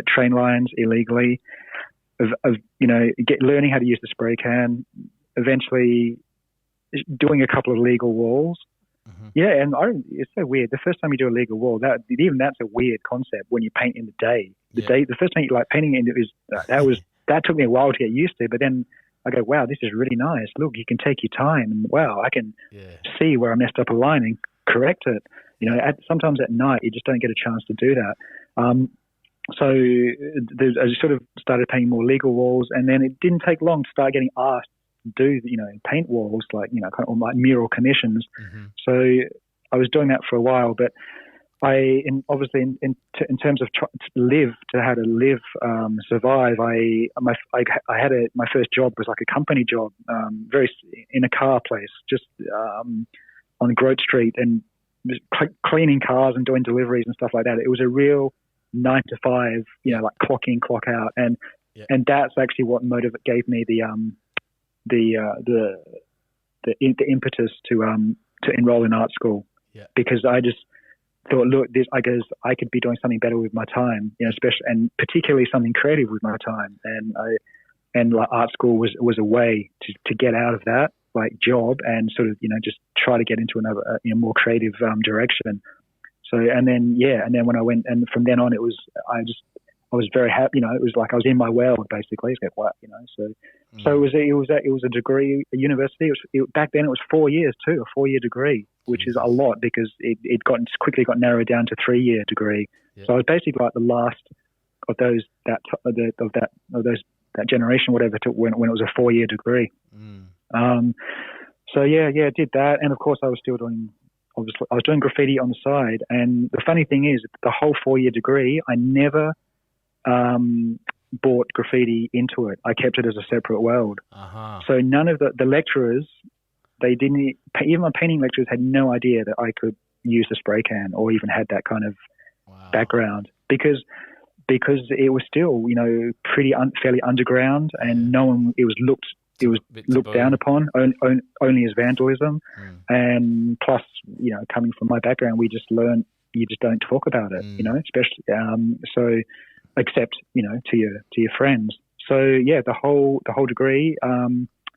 train lines illegally, learning how to use the spray can, eventually doing a couple of legal walls. Mm-hmm. Yeah, and it's so weird. The first time you do a legal wall, that's a weird concept when you paint in the day. The first time you like painting in it is that took me a while to get used to, but then I go, wow, this is really nice. Look, you can take your time, and wow, I can see where I messed up a line and correct it. Sometimes at night you just don't get a chance to do that. So I just sort of started painting more legal walls, and then it didn't take long to start getting asked to do, paint walls, like, kind of like mural commissions. Mm-hmm. So I was doing that for a while, but obviously in terms of how to live, survive, my first job was like a company job, in a car place, just on Grote Street, and just cleaning cars and doing deliveries and stuff like that. It was a real 9 to 5, like clock in, clock out, and that's actually what gave me the impetus to enroll in art school, because I just thought, look, I could be doing something better with my time, especially and particularly something creative with my time, and like art school was a way to get out of that like job and sort of just try to get into another more creative direction. So and then when I went, and from then on I was very happy. It was like I was in my world basically. It's like, what, so it was a degree, a university. Back then it was 4 years too, a 4-year degree, which is a lot because it quickly got narrowed down to 3-year degree. So I was basically like the last of those that generation, whatever, when it was a 4-year degree. So did that, and of course I was still doing. Obviously, I was doing graffiti on the side, and the funny thing is, the whole 4-year degree, I never brought graffiti into it. I kept it as a separate world. So none of the lecturers, even my painting lecturers had no idea that I could use the spray can or even had that kind of background, because it was still, fairly underground, and it was looked down upon only as vandalism. And plus, coming from my background, we just learned you just don't talk about it, especially so except to your friends. So the whole degree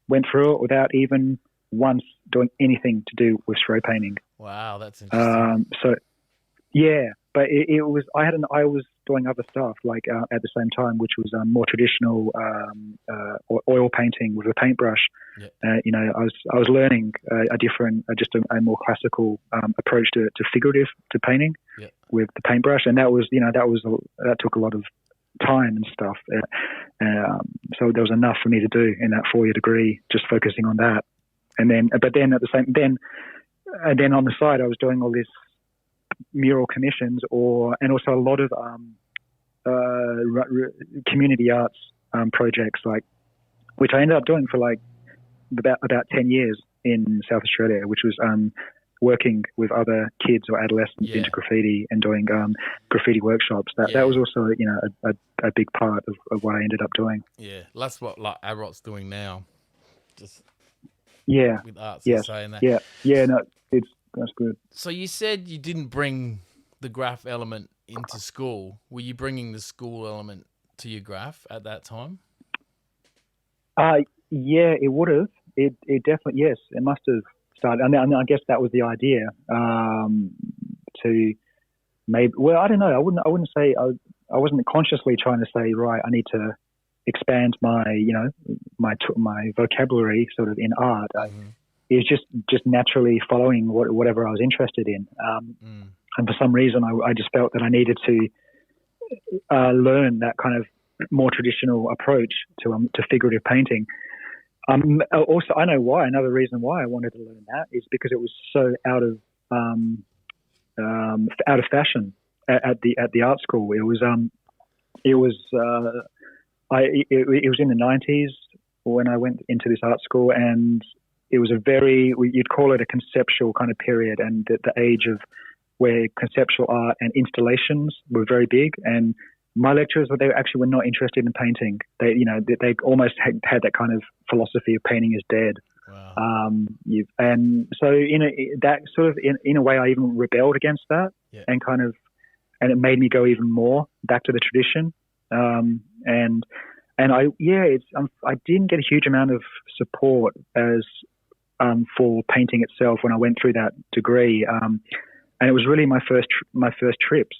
went through it without even once doing anything to do with spray painting. Wow, that's interesting. But it was I was doing other stuff like at the same time, which was more traditional oil painting with a paintbrush. I was learning a more classical approach to figurative to painting with the paintbrush, and that took a lot of time and stuff. So there was enough for me to do in that 4-year degree, just focusing on that. And then on the side, I was doing all this mural commissions, and also a lot of community arts projects, which I ended up doing for like about 10 years in South Australia, which was working with other kids or adolescents into graffiti and doing graffiti workshops. That was also a big part of what I ended up doing. Yeah, that's what like AROT's doing now. Just with arts, saying that. That's good. So you said you didn't bring the graph element into school. Were you bringing the school element to your graph at that time? It would have. It definitely, yes. It must have started. And I guess that was the idea. To maybe. Well, I don't know. I wouldn't say. I wasn't consciously trying to say, right, I need to expand my my vocabulary sort of in art. It was just naturally following whatever I was interested in. And for some reason, I just felt that I needed to learn that kind of more traditional approach to figurative painting. Also, I know why. Another reason why I wanted to learn that is because it was so out of fashion at the art school. It was in the 90s when I went into this art school, and was a very, you'd call it a conceptual kind of period, and the age of where conceptual art and installations were very big. And my lecturers, they actually were not interested in painting. They almost had that kind of philosophy of painting is dead. Wow. And so in a way, I even rebelled against that, and it made me go even more back to the tradition. I didn't get a huge amount of support for painting itself when I went through that degree. And it was really my first trip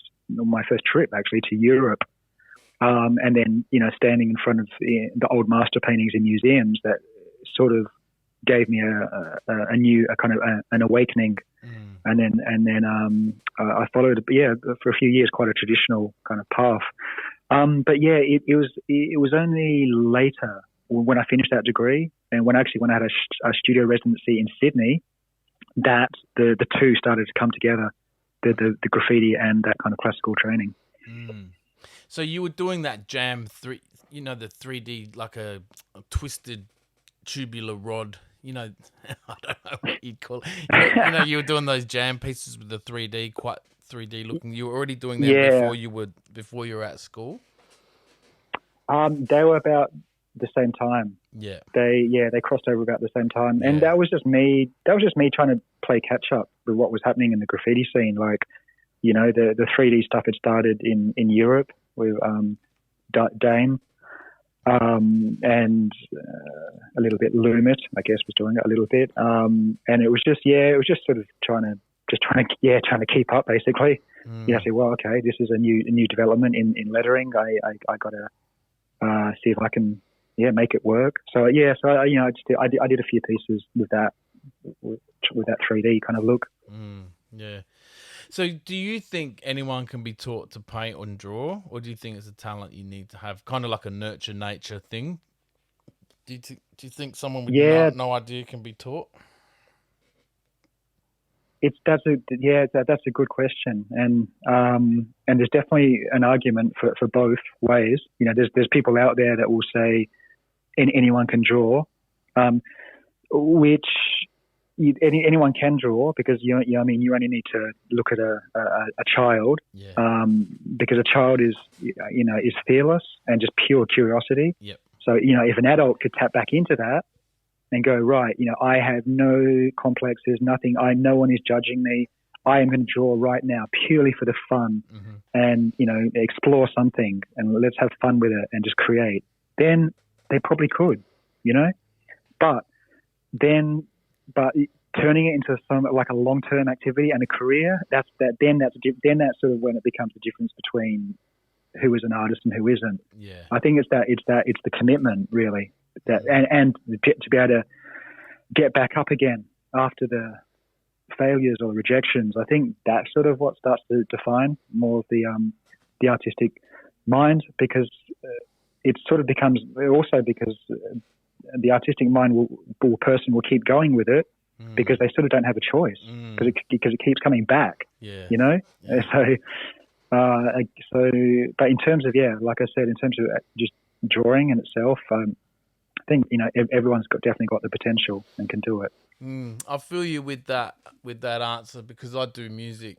actually to Europe. And then, standing in front of the old master paintings in museums, that sort of gave me an awakening. And then I followed, for a few years, quite a traditional kind of path. It was only later when I finished that degree, and when I had a studio residency in Sydney, that the two started to come together, the graffiti and that kind of classical training. So you were doing that jam the 3D, like a twisted tubular rod. I don't know what you'd call it. You were doing those jam pieces with the 3D, quite 3D looking. You were already doing them before you were at school. They were about the same time. Yeah. They crossed over about the same time, and that was just me. That was just me trying to play catch up with what was happening in the graffiti scene. Like, the 3D stuff had started in Europe with Dame, and a little bit Lumit, I guess, was doing it a little bit. And it was just sort of trying to keep up, basically. Say, well, okay, this is a new development in lettering. I got to see if I can make it work. So I did a few pieces with that 3D kind of look. Yeah. So do you think anyone can be taught to paint or draw, or do you think it's a talent you need to have, kind of like a nurture nature thing? Do you think someone with no idea can be taught? That's a good question, and there's definitely an argument for both ways. There's people out there that will say anyone can draw, which anyone can draw, because you only need to look at a child, because a child is fearless and just pure curiosity. Yep. So if an adult could tap back into that and go, right, I have no complexes, nothing. No one is judging me. I am going to draw right now purely for the fun, and explore something, and let's have fun with it and just create. Then they probably could, but turning it into like a long-term activity and a career, that's sort of when it becomes the difference between who is an artist and who isn't. Yeah. I think it's the commitment, really, that and to be able to get back up again after the failures or the rejections. I think that's sort of what starts to define more of the artistic mind, because it sort of becomes also because the artistic mind person will keep going with it, because they sort of don't have a choice, because it keeps coming back. Yeah. But in terms of like I said, in terms of just drawing in itself, I think everyone's definitely got the potential and can do it. I feel you with that answer, because I do music,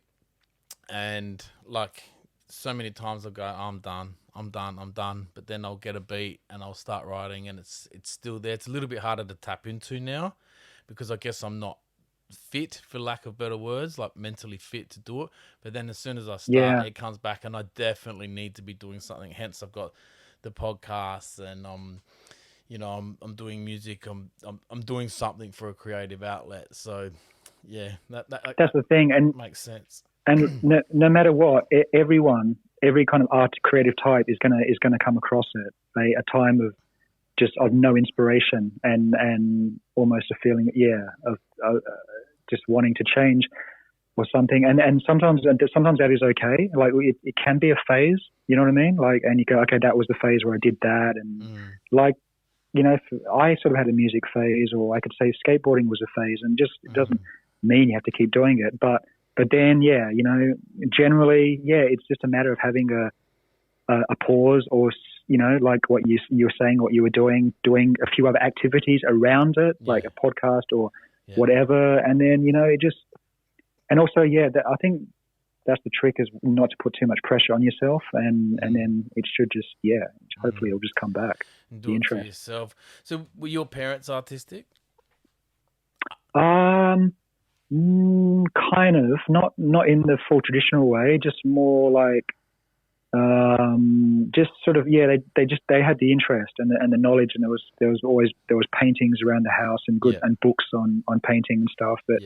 and like so many times I'll go, I'm done, but then I'll get a beat and I'll start writing, and it's still there. It's a little bit harder to tap into now, because I guess I'm not fit, for lack of better words, like mentally fit to do it. But then as soon as I start, it comes back, and I definitely need to be doing something. Hence, I've got the podcasts, and I'm doing music. I'm doing something for a creative outlet. So that's the thing, and makes sense. And no matter what, every kind of art creative type is gonna come across it. A time of no inspiration and almost a feeling of just wanting to change or something. And sometimes that is okay. Like it can be a phase. You know what I mean? Like, and you go, okay, that was the phase where I did that, and I sort of had a music phase, or I could say skateboarding was a phase, and just it doesn't mean you have to keep doing it. But then, generally, it's just a matter of having a pause, or like what you were saying, what you were doing a few other activities around it, like a podcast or whatever. And then, it just, and also, I think that's the trick, is not to put too much pressure on yourself, and then it should just, hopefully it'll just come back. And do it for yourself. So were your parents artistic? Kind of, not in the full traditional way, just more like, just sort of, they had the interest and the knowledge, and there was paintings around the house and and books on painting and stuff, but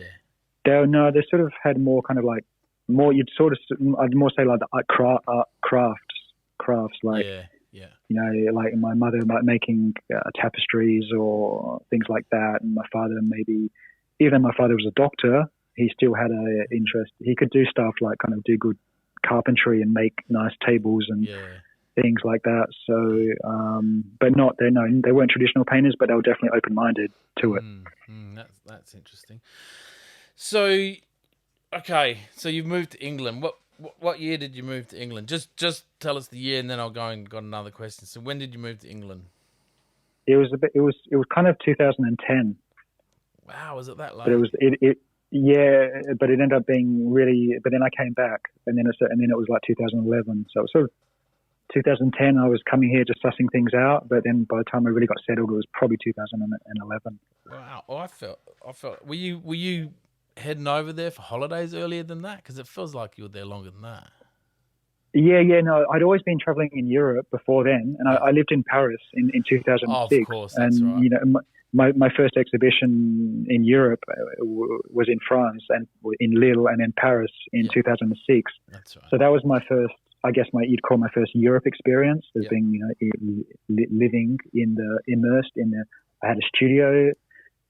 they sort of had more kind of like, I'd more say like the crafts, like, like my mother making tapestries or things like that, and my father even my father was a doctor, he still had an interest. He could do stuff like kind of do good carpentry and make nice tables and things like that. So, but they weren't traditional painters, but they were definitely open-minded to it. That's interesting. So, okay, so you've moved to England. What year did you move to England? Just tell us the year, and then I'll go and got another question. So, when did you move to England? It was kind of 2010. Wow, was it that late? But but it ended up being really. But then I came back, and then it was like 2011. So it was sort of 2010. I was coming here just sussing things out, but then by the time I really got settled, it was probably 2011. Wow, I felt. Were you heading over there for holidays earlier than that? Because it feels like you were there longer than that. No, I'd always been traveling in Europe before then, and I lived in Paris in 2006. Oh, of course, that's right. My first exhibition in Europe was in France and in Lille, and in Paris in 2006. That's right. So that was my first, I guess you'd call my first Europe experience, as being living immersed in the. I had a studio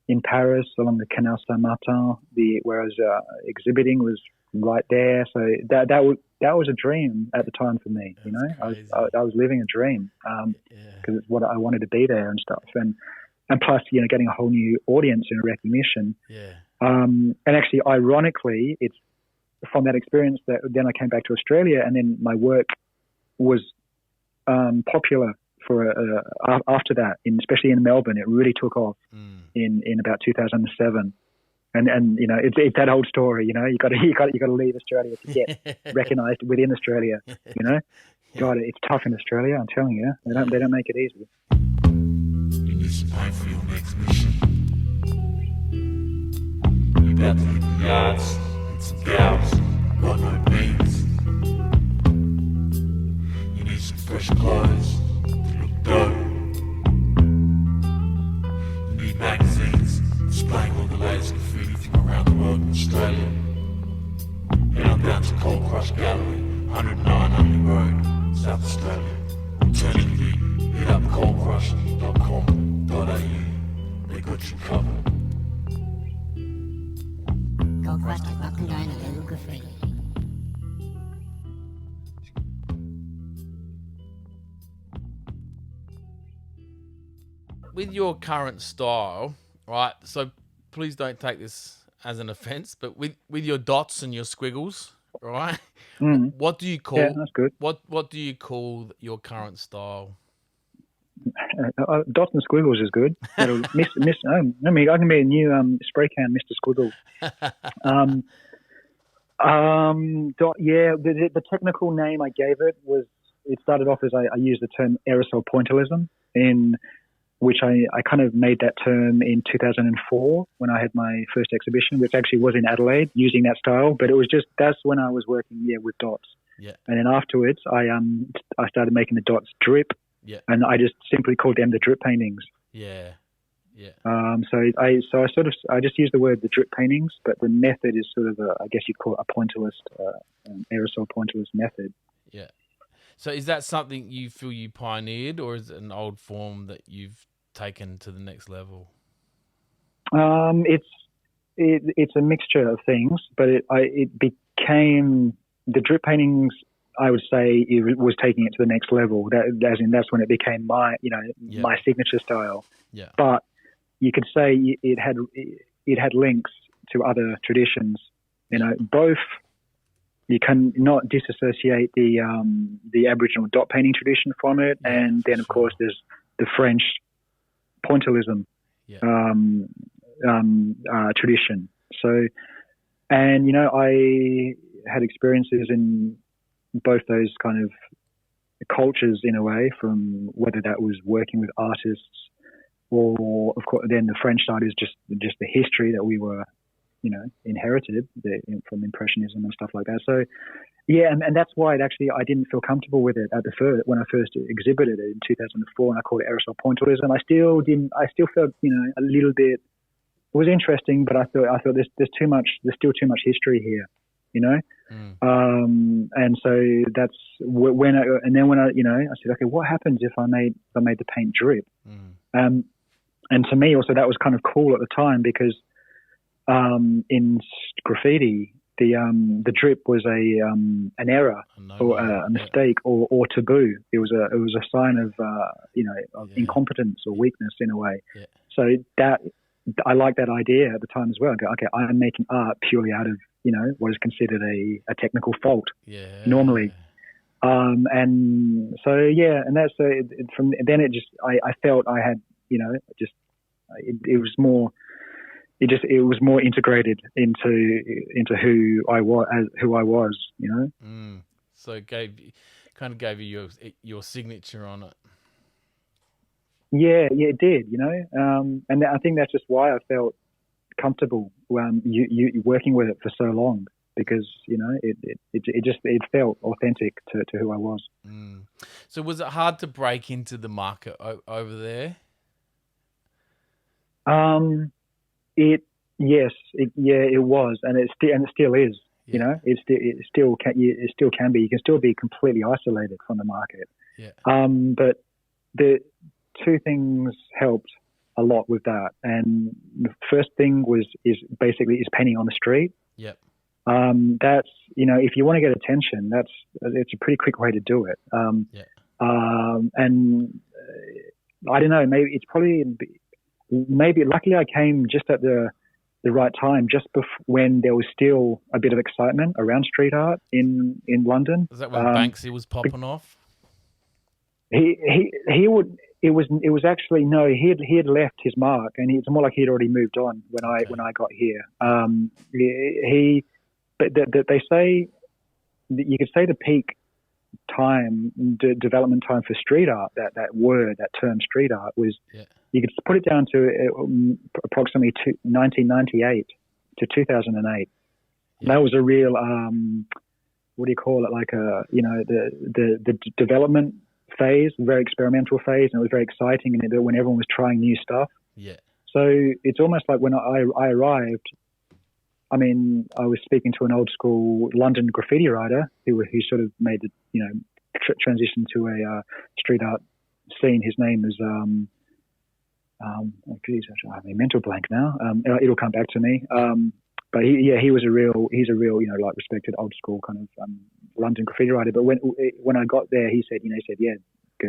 in Paris along the Canal Saint-Martin. Where I was exhibiting was right there. So that was a dream at the time for me. I was living a dream because it's what I wanted to be there and stuff. And plus, getting a whole new audience and recognition. Yeah. And actually, ironically, it's from that experience that then I came back to Australia, and then my work was popular for after that, especially in Melbourne. It really took off in about 2007. And it's that old story. You got to leave Australia to get recognised within Australia. God, it's tough in Australia. I'm telling you, they don't make it easy. You need some paint for your next mission. You about to hit the yards and some gals, got no beans. You need some fresh clothes to look dope. You need magazines displaying all the latest graffiti from around the world in Australia. Head on down to Cold Crush Gallery, 109 Huntley Road, South Australia. Alternatively, hit up coldcrush.com.au. They got you covered. Cold Crush is not condoning illegal graffiti. With your current style, right? So please don't take this as an offence, but with your dots and your squiggles, right? What do you call? Yeah, that's good. What do you call your current style? Dots and squiggles is good. I can be a new spray can, Mr. Squiggle. The technical name I gave it started off as I used the term aerosol pointillism, in which I kind of made that term in 2004 when I had my first exhibition, which actually was in Adelaide, using that style. But it was that's when I was working with dots. Yeah. And then afterwards, I started making the dots drip. Yeah. And I just simply called them the drip paintings. Yeah. Yeah. So I just use the word the drip paintings, but the method is sort of I guess you'd call it a pointillist, aerosol pointillist method. Yeah. So is that something you feel you pioneered, or is it an old form that you've taken to the next level? It's a mixture of things, but it became the drip paintings. I would say it was taking it to the next level. That's when it became my signature style. Yeah. But you could say it had links to other traditions. Both you can not disassociate the Aboriginal dot painting tradition from it, and then of course there's the French pointillism tradition. So, and I had experiences in both those kind of cultures in a way, from whether that was working with artists, or of course then the French side is just the history that we were inherited from Impressionism and stuff like that. So yeah, and that's why I didn't feel comfortable with it when I first exhibited it in 2004, and I called it aerosol pointillism. I still felt a little bit. It was interesting, but I thought there's still too much history here, and so that's when I said, okay, what happens if I made the paint drip? And to me also that was kind of cool at the time, because in graffiti the drip was an error or a mistake or taboo. It was a sign of of incompetence or weakness in a way. Yeah. So that I liked that idea at the time as well. Okay, I'm making art purely out of what is considered a technical fault normally. And so and that's from then it just I felt I had it was more. It was more integrated into who I was. So it gave you your signature on it. Yeah, it did. And I think that's just why I felt comfortable you working with it for so long, because it felt authentic to who I was. So was it hard to break into the market over there? It was, and it still is. Yeah. It still can be. You can still be completely isolated from the market. Yeah. But the two things helped a lot with that, and the first thing is painting on the street. Yep. That's if you want to get attention, it's a pretty quick way to do it. And I don't know, maybe it's probably. Maybe luckily I came just at the right time, just when there was still a bit of excitement around street art in London. Was that when Banksy was popping off? He would. It was actually no. He had left his mark, and it's more like he'd already moved on when I got here. But they say you could say the peak time, development time for street art. That term street art was. Yeah. You could put it down to approximately 1998 to 2008. Yeah. That was a real, what do you call it? Like the development phase, very experimental phase, and it was very exciting. And when everyone was trying new stuff. Yeah. So it's almost like when I arrived. I mean, I was speaking to an old school London graffiti writer who sort of made the transition to a street art scene. His name is. I have a mental blank now. It'll come back to me. But he's a real like respected old school kind of London graffiti writer. But when I got there, he said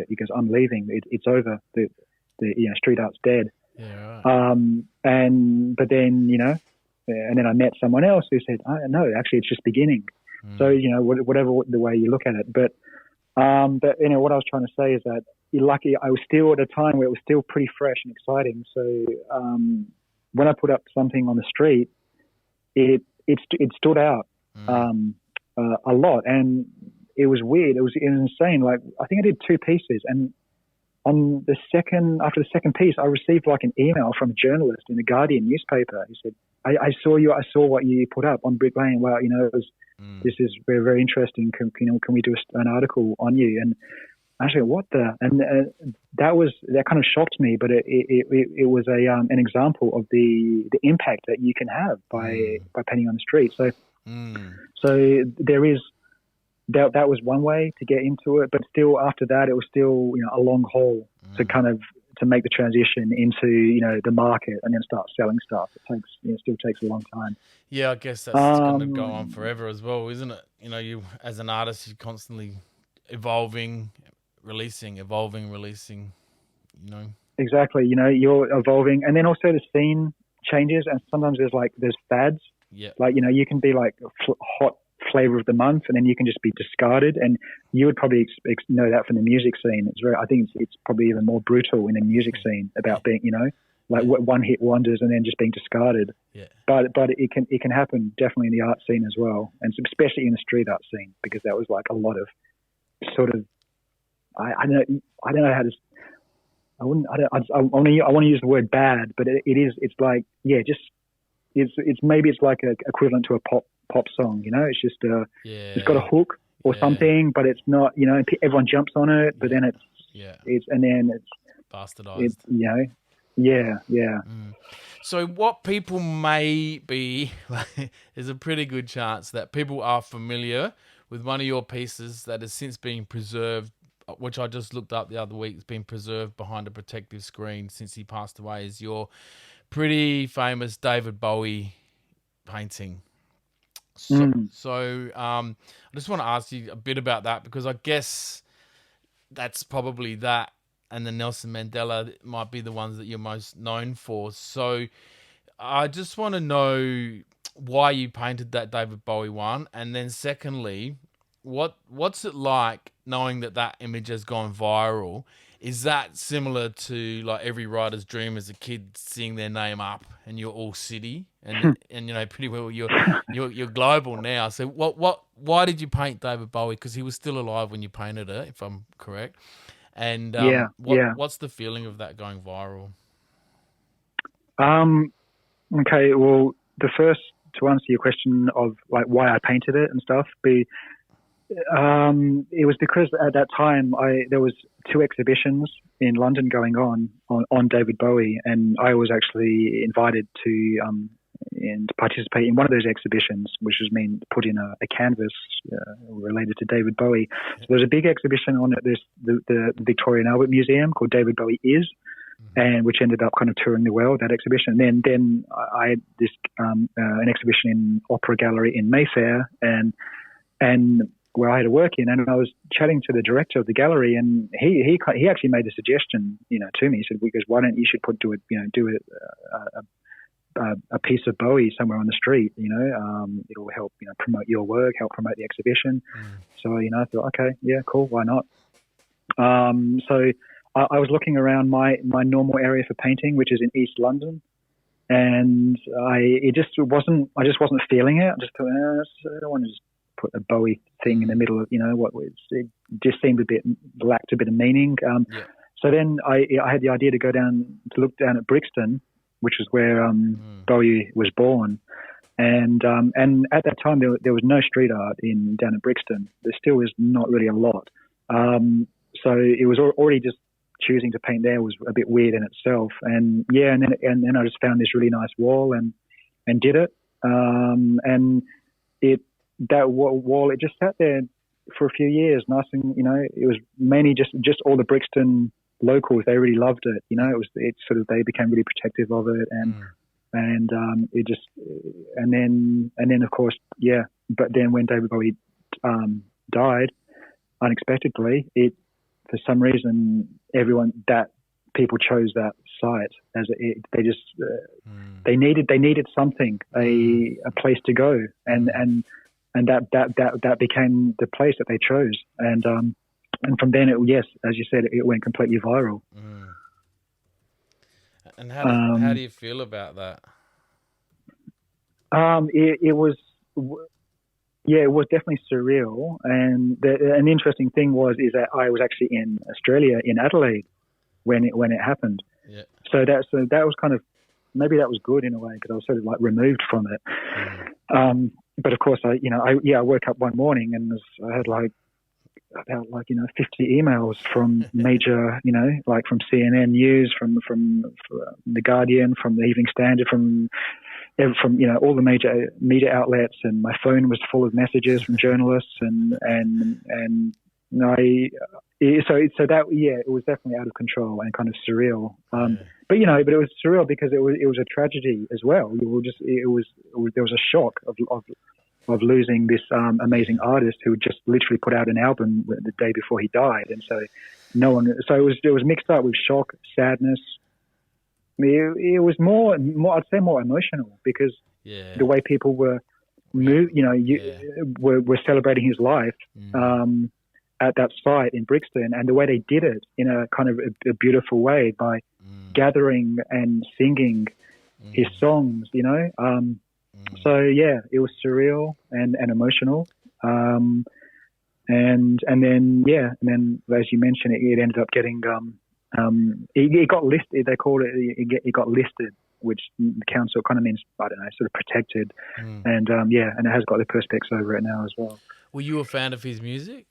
because I'm leaving. It's over. The street art's dead. Yeah. Right. But then and then I met someone else who said, no, actually it's just beginning. So whatever the way you look at it, but what I was trying to say is that. Lucky, I was still at a time where it was still pretty fresh and exciting. So when I put up something on the street, it stood out a lot, and it was weird. It was insane. Like I think I did 2 pieces, and after the second piece, I received like an email from a journalist in the Guardian newspaper. He said, "I saw what you put up on Brick Lane. Wow, this is very, very interesting. Can we do an article on you?" And actually, what the? And that kind of shocked me, but it was an example of the impact that you can have by painting on the street. So there is that was one way to get into it, but still after that, it was still a long haul to make the transition into the market and then start selling stuff. It still takes a long time. Yeah, I guess that's going to go on forever as well, isn't it? You as an artist, you're constantly evolving. Releasing. Exactly. You're evolving, and then also the scene changes, and sometimes there's fads. Yeah. Like you can be like hot flavor of the month, and then you can just be discarded. And you would probably know that from the music scene. I think it's probably even more brutal in the music scene about being, like one hit wonders and then just being discarded. Yeah. But it can happen definitely in the art scene as well, and especially in the street art scene, because that was like a lot of sort of I don't know how to. I want to use the word bad, but it's like it's maybe it's like a equivalent to a pop song, it's just it's got a hook or something, but it's not, everyone jumps on it, but then it's bastardized. Yeah. So what people may be, there's a pretty good chance that people are familiar with one of your pieces that has since been preserved, which I just looked up the other week. It's been preserved behind a protective screen since he passed away, is your pretty famous David Bowie painting. So I just want to ask you a bit about that, because I guess that's probably that and the Nelson Mandela might be the ones that you're most known for. So I just want to know why you painted that David Bowie one, and then secondly, what's it like knowing that image has gone viral? Is that similar to like every writer's dream as a kid seeing their name up and you're all city and pretty well you're global now. So why did you paint David Bowie? Because he was still alive when you painted it, if I'm correct. And what's the feeling of that going viral? Okay, well, the first, to answer your question of like why I painted it and stuff, it was because at that time there was 2 exhibitions in London going on David Bowie, and I was actually invited to participate in one of those exhibitions, which was put in a canvas related to David Bowie. So there was a big exhibition on the Victoria and Albert Museum called David Bowie Is, and which ended up kind of touring the world, that exhibition. And then I had this an exhibition in Opera Gallery in Mayfair, and where I had to work in, and I was chatting to the director of the gallery, and he actually made the suggestion, to me. He said, "Because why don't you should do a piece of Bowie somewhere on the street? It'll help promote your work, help promote the exhibition." So I thought, okay, yeah, cool, why not? So I was looking around my normal area for painting, which is in East London, and I just wasn't feeling it. I just thought, I don't want to just put a Bowie thing in the middle of, it just seemed lacked a bit of meaning. So then I had the idea to look down at Brixton, which is where Bowie was born. And at that time, there was no street art down at Brixton. There still is not really a lot. So it was already just choosing to paint there was a bit weird in itself. And then I just found this really nice wall and did it. And that wall, it just sat there for a few years, nice, and it was mainly just all the Brixton locals. They really loved it. They became really protective of it, and then of course, yeah. But then when David Bowie died unexpectedly, for some reason people chose that site as they needed something, a place to go, and that became the place that they chose, and from then as you said, it went completely viral. And how do you feel about that? It was definitely surreal, and an interesting thing is that I was actually in Australia, in Adelaide, when it happened. Yeah. So that was kind of, maybe that was good in a way, because I was sort of like removed from it. But of course, I woke up one morning and I had about 50 emails from major, like from CNN News, from The Guardian, from the Evening Standard, from all the major media outlets, and my phone was full of messages from journalists, it was definitely out of control and kind of surreal. But it was surreal because it was a tragedy as well. There was a shock of losing this amazing artist who just literally put out an album the day before he died, and so it was mixed up with shock, sadness. It was more I'd say more emotional, because the way people were were celebrating his life at that site in Brixton, and the way they did it in a kind of a beautiful way by gathering and singing his songs, So yeah, it was surreal and emotional. And then as you mentioned, it ended up getting it got listed. They called it got listed, which the council kind of means, I don't know, sort of protected. And and it has got the perspex over it now as well. Were you a fan of his music?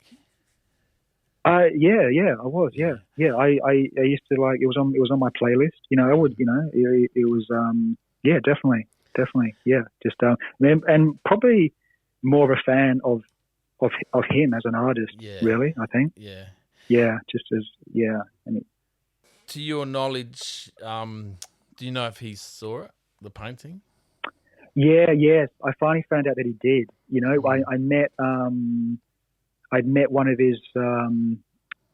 I was. Yeah. I used to like, it was on my playlist. It was definitely. Yeah. Just and probably more of a fan of him as an artist. Yeah. Really, I think. Yeah. Yeah. Just as To your knowledge, do you know if he saw it, the painting? Yes. I finally found out that he did. I'd met one of his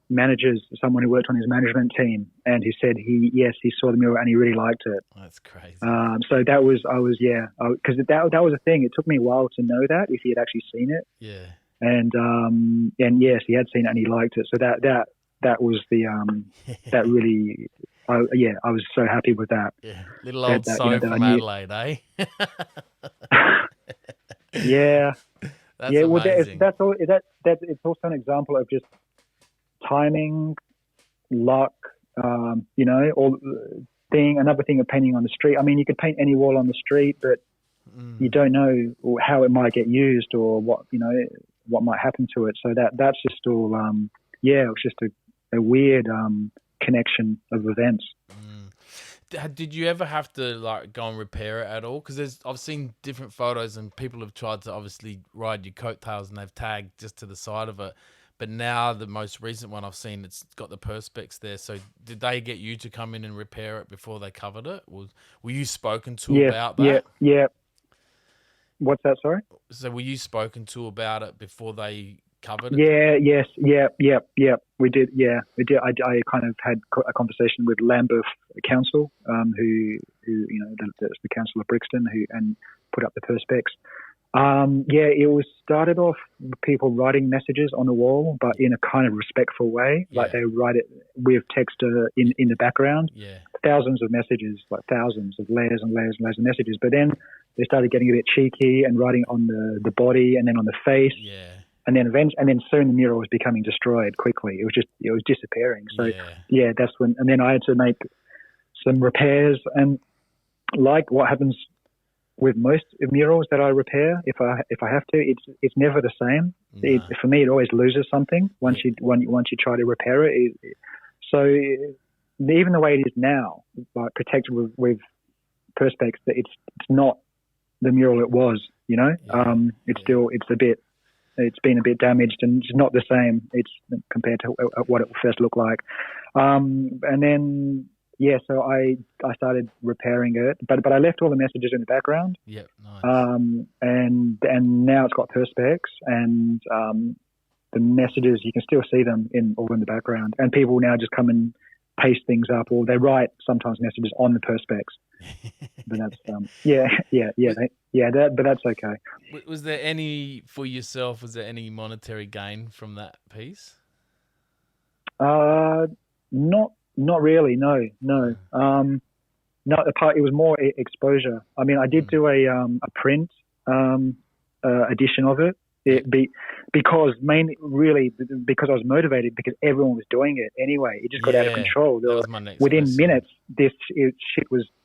managers, someone who worked on his management team, and he said he saw the mural and he really liked it. That's crazy. So that was, because that was a thing. It took me a while to know that if he had actually seen it. Yeah. And yes, he had seen it and he liked it. So that was the that really. I was so happy with that. Yeah, little old SOE from Adelaide, eh? Yeah. That's amazing. amazing. That's all. It's also an example of just timing, luck. Another thing of painting on the street. I mean, you could paint any wall on the street, but you don't know how it might get used or what might happen to it. So that's just all. It was just a weird connection of events. Did you ever have to go and repair it at all? Because I've seen different photos and people have tried to obviously ride your coattails and they've tagged just to the side of it. But now the most recent one I've seen, it's got the perspex there. So did they get you to come in and repair it before they covered it? Were you spoken to about that? Yeah. What's that? Sorry. So were you spoken to about it before they covered it? Yeah. We did. Yeah, we did. I kind of had a conversation with Lambeth Council, who the council of Brixton, and put up the perspex. It was started off with people writing messages on the wall, but in a kind of respectful way. Yeah. Like they write it with text in the background. Yeah. Thousands of messages, like thousands of layers and layers and layers of messages. But then they started getting a bit cheeky and writing on the body and then on the face. Yeah. And then soon the mural was becoming destroyed quickly. It was disappearing. So that's when. And then I had to make some repairs. And like what happens with most murals that I repair, if I have to, it's never the same. No. For me, it always loses something once you try to repair it. So even the way it is now, like protected with perspex, that it's not the mural it was. It's been a bit damaged and it's not the same. It's compared to what it first looked like. And then, so I started repairing it, but I left all the messages in the background. Yep, nice. And now it's got perspex and the messages, you can still see them all in the background. And people now just come and paste things up, or they write sometimes messages on the perspex. But that's but that's okay. Was there any for yourself? Was there any monetary gain from that piece? Not really. No. It was more exposure. I mean, I did do a print edition of it. Because I was motivated because everyone was doing it anyway. It just got out of control. That was my next Within question. minutes,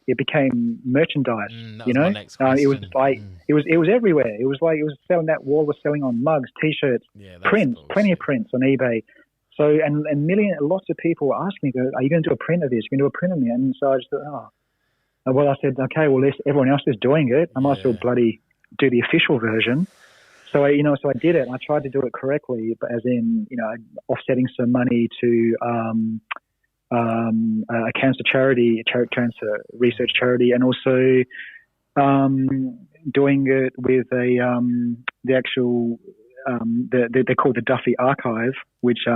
it became merchandise. That was my next question. It was like it was everywhere. It was selling. That wall was selling on mugs, t-shirts, prints, plenty of prints on eBay. So and lots of people were asking me, "Are you going to do a print of this? You're going to do a print of me?" And so I just thought, well, I said, okay, well, everyone else is doing it. I might as well bloody do the official version. So I did it. And I tried to do it correctly, but as in, offsetting some money to a cancer charity, cancer research charity, and also doing it with the actual they're called the Duffy Archive, which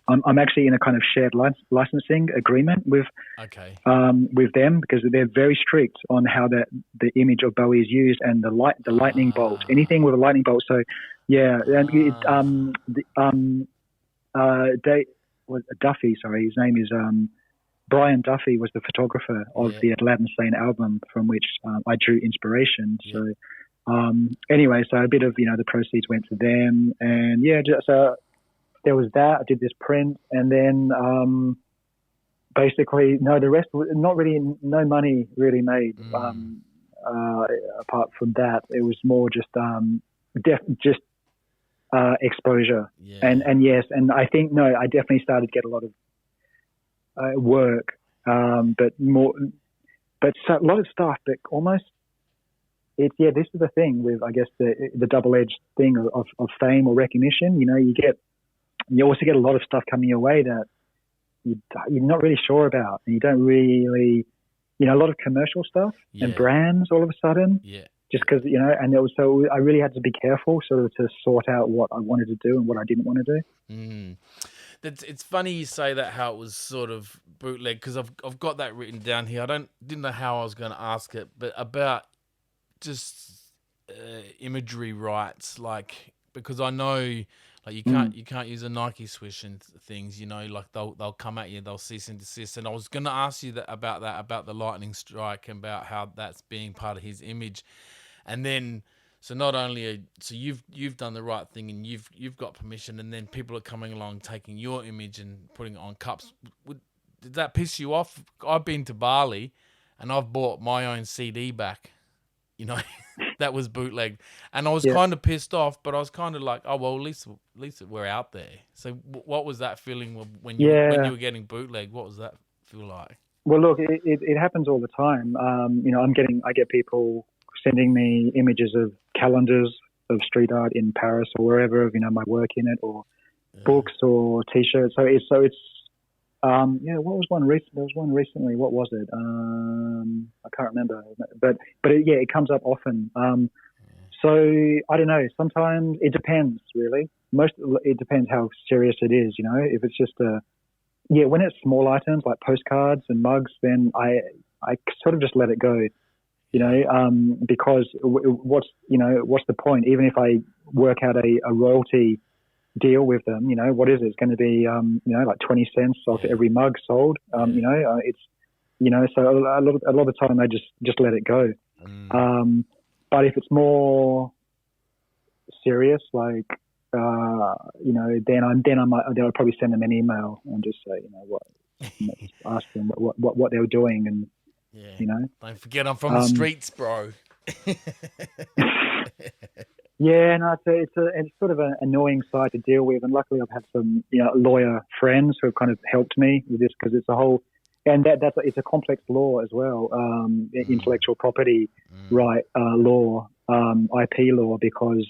I'm actually in a kind of shared licensing agreement with them, because they're very strict on how the image of Bowie is used, and the lightning bolt, anything with a lightning bolt. So yeah, and Duffy, sorry, his name is Brian Duffy, was the photographer of the Aladdin Sane album, from which I drew inspiration. So anyway, so a bit of the proceeds went to them, and so there was that. I did this print, and then basically the rest not really, no money really made. Apart from that, it was more just exposure, and yes, and I think I definitely started to get a lot of work, but a lot of stuff, but almost. This is the thing with, I guess, the double-edged thing of fame or recognition. You also get a lot of stuff coming your way that you're not really sure about, and you don't really, a lot of commercial stuff and brands all of a sudden. Just because, and it was, so I really had to be careful sort of to sort out what I wanted to do and what I didn't want to do. It's funny you say that, how it was sort of bootleg, because I've got that written down here. Didn't know how I was going to ask it, but about just imagery rights, like, because I know like you can't use a Nike swish and things, like they'll come at you, they'll cease and desist. And I was going to ask you about the lightning strike, and about how that's being part of his image. And then, so not only you've done the right thing, and you've got permission, and then people are coming along taking your image and putting it on cups. Did that piss you off? I've been to Bali, and I've bought my own CD back. That was bootleg, and I was kind of pissed off, but I was kind of like, oh well, at least we're out there. So what was that feeling when you were getting bootleg? What was that feel like? Well, look, it happens all the time. I get people sending me images of calendars of street art in Paris or wherever, of my work in it, or books or T-shirts. So it's what was one recent? There was one recently. What was it? I can't remember. But it comes up often. So I don't know. Sometimes it depends, really. It depends how serious it is. If it's just when it's small items like postcards and mugs, then I sort of just let it go. Because what's the point? Even if I work out a royalty deal with them, what is it? It's going to be like 20 cents off every mug sold. It's so a lot of the time I just let it go. But if it's more serious, like then I'll probably send them an email and just say ask them what they were doing, and don't forget I'm from the streets, bro. It's sort of an annoying side to deal with, and luckily I've had some lawyer friends who have kind of helped me with this, because it's a whole, and it's a complex law as well, intellectual property right law, IP law, because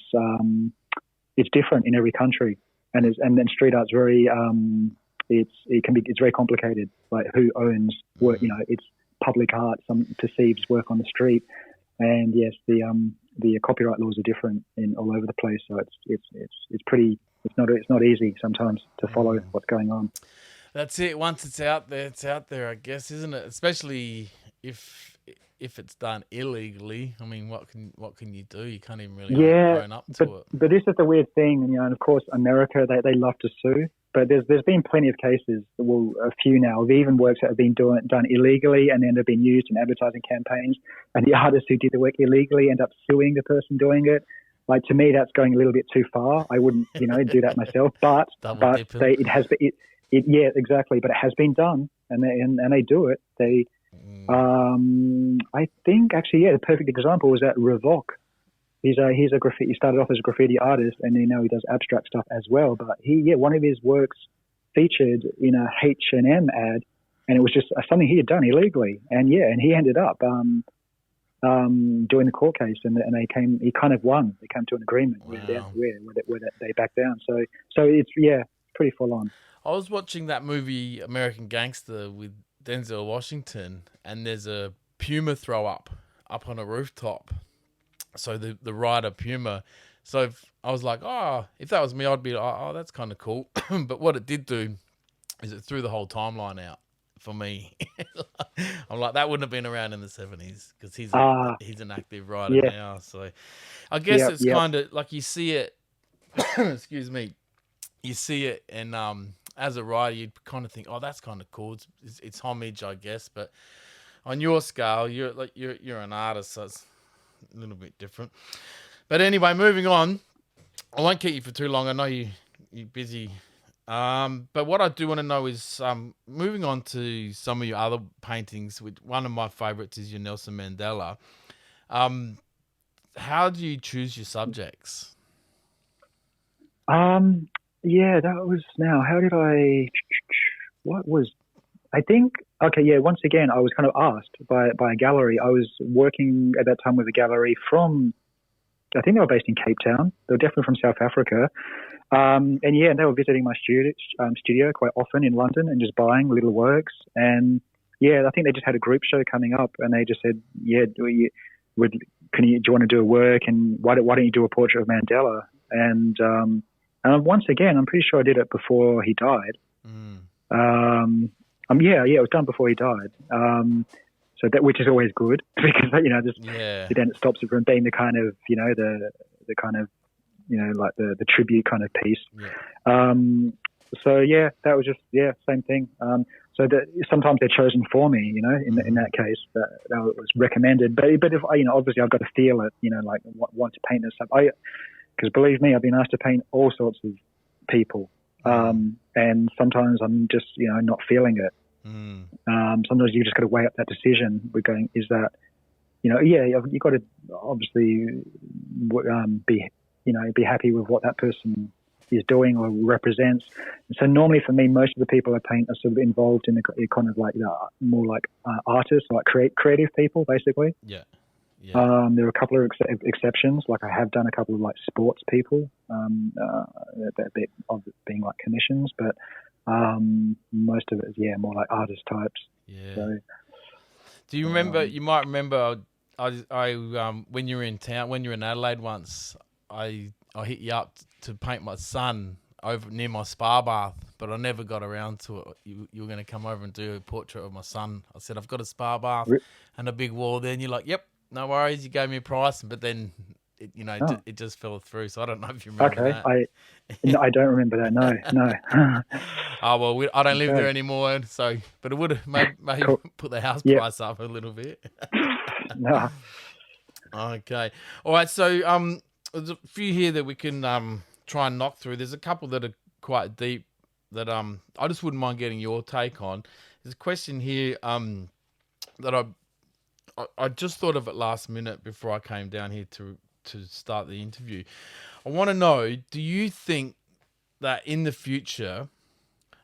it's different in every country, and then street art's very it's very complicated, like who owns work, it's public art, some perceives work on the street, and yes, the copyright laws are different all over the place, so it's not easy sometimes to follow what's going on. That's it. Once it's out there, I guess, isn't it? Especially if it's done illegally. I mean, what can you do? You can't even really own up to it. But this is the weird thing, and of course, America, they love to sue. But there's been plenty of cases, a few now, of even works that have been done illegally, and then have been used in advertising campaigns, and the artist who did the work illegally end up suing the person doing it. Like, to me, that's going a little bit too far. I wouldn't, do that myself. But it has been, exactly. But it has been done, and they do it. I think actually, the perfect example was that Revok. He's a graffiti. He started off as a graffiti artist, and now he does abstract stuff as well. But one of his works featured in a H&M ad, and it was just something he had done illegally. And he ended up doing the court case, and he kind of won. They came to an agreement where they backed down. So it's pretty full on. I was watching that movie American Gangster with Denzel Washington, and there's a puma throw up on a rooftop. So the rider Puma So I was like, if that was me, I'd be like, oh, that's kind of cool. But what it did do is it threw the whole timeline out for me. I'm like, that wouldn't have been around in the 70s because he's an active writer Yeah. now. So I guess Yep, it's yep. kind of like you see it, excuse me, you see it, and as a writer, you'd kind of think, oh, that's kind of cool. It's homage, I guess. But on your scale, you're an artist, so it's a little bit different. But anyway, moving on. I won't keep you for too long. I know you're busy. But what I do want to know is, moving on to some of your other paintings, which one of my favorites is your Nelson Mandela. How do you choose your subjects? Yeah, that was now. How did I? I think. Okay, yeah. Once again, I was kind of asked by a gallery. I was working at that time with a gallery from. I think they were based in Cape Town. They were definitely from South Africa. And yeah, they were visiting my studio quite often in London and just buying little works. And yeah, I think they just had a group show coming up, and they just said, "Yeah, do you want to do a work? And why don't you do a portrait of Mandela?" And once again, I'm pretty sure I did it before he died. Yeah, it was done before he died. So that, which is always good because then it stops it from being the kind of the kind of like the tribute kind of piece. Yeah. So yeah, that was just same thing. So that sometimes they're chosen for me, in that case that was recommended. But if obviously I've got to feel it, like want to paint this stuff. Because believe me, I've been asked to paint all sorts of people, and sometimes I'm just not feeling it. Sometimes you just got to weigh up that decision. We're going, is that you've got to obviously be happy with what that person is doing or represents. And so normally for me, most of the people I paint are sort of involved in the kind of like more like artists, like creative people, basically. Yeah. There are a couple of exceptions. Like I have done a couple of like sports people, a bit of it being like commissions, but most of it is more like artist types. Yeah. So, do you remember? You might remember. I when you were in town, when you were in Adelaide once, I hit you up to paint my son over near my spa bath, but I never got around to it. You were going to come over and do a portrait of my son. I said, I've got a spa bath and a big wall there, and you're like, yep, no worries. You gave me a price, but then it just fell through. So I don't know if you remember that. I don't remember that. No. Oh well, I don't live there anymore. So, but it would have maybe Cool. put the house price up a little bit. No. Okay. All right. So there's a few here that we can try and knock through. There's a couple that are quite deep that I just wouldn't mind getting your take on. There's a question here that I just thought of it last minute before I came down here to start the interview. I want to know, do you think that in the future,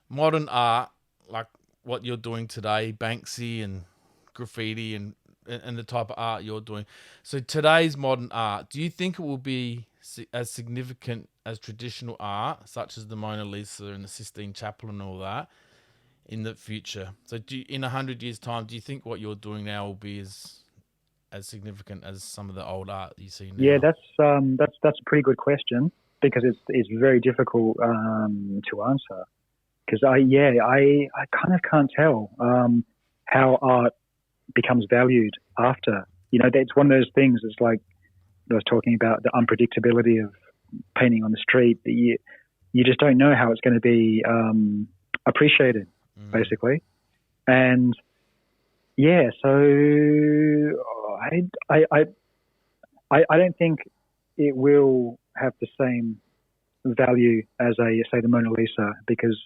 modern art, like what you're doing today, Banksy and graffiti and the type of art you're doing, so today's modern art, do you think it will be as significant as traditional art, such as the Mona Lisa and the Sistine Chapel and all that, in the future? So in 100 years' time, do you think what you're doing now will be as significant as some of the old art you see now? Yeah, that's a pretty good question because it's very difficult to answer because I kind of can't tell how art becomes valued after. It's one of those things. It's like I was talking about the unpredictability of painting on the street. You just don't know how it's going to be appreciated, basically. And yeah, so I don't think it will have the same value as say the Mona Lisa because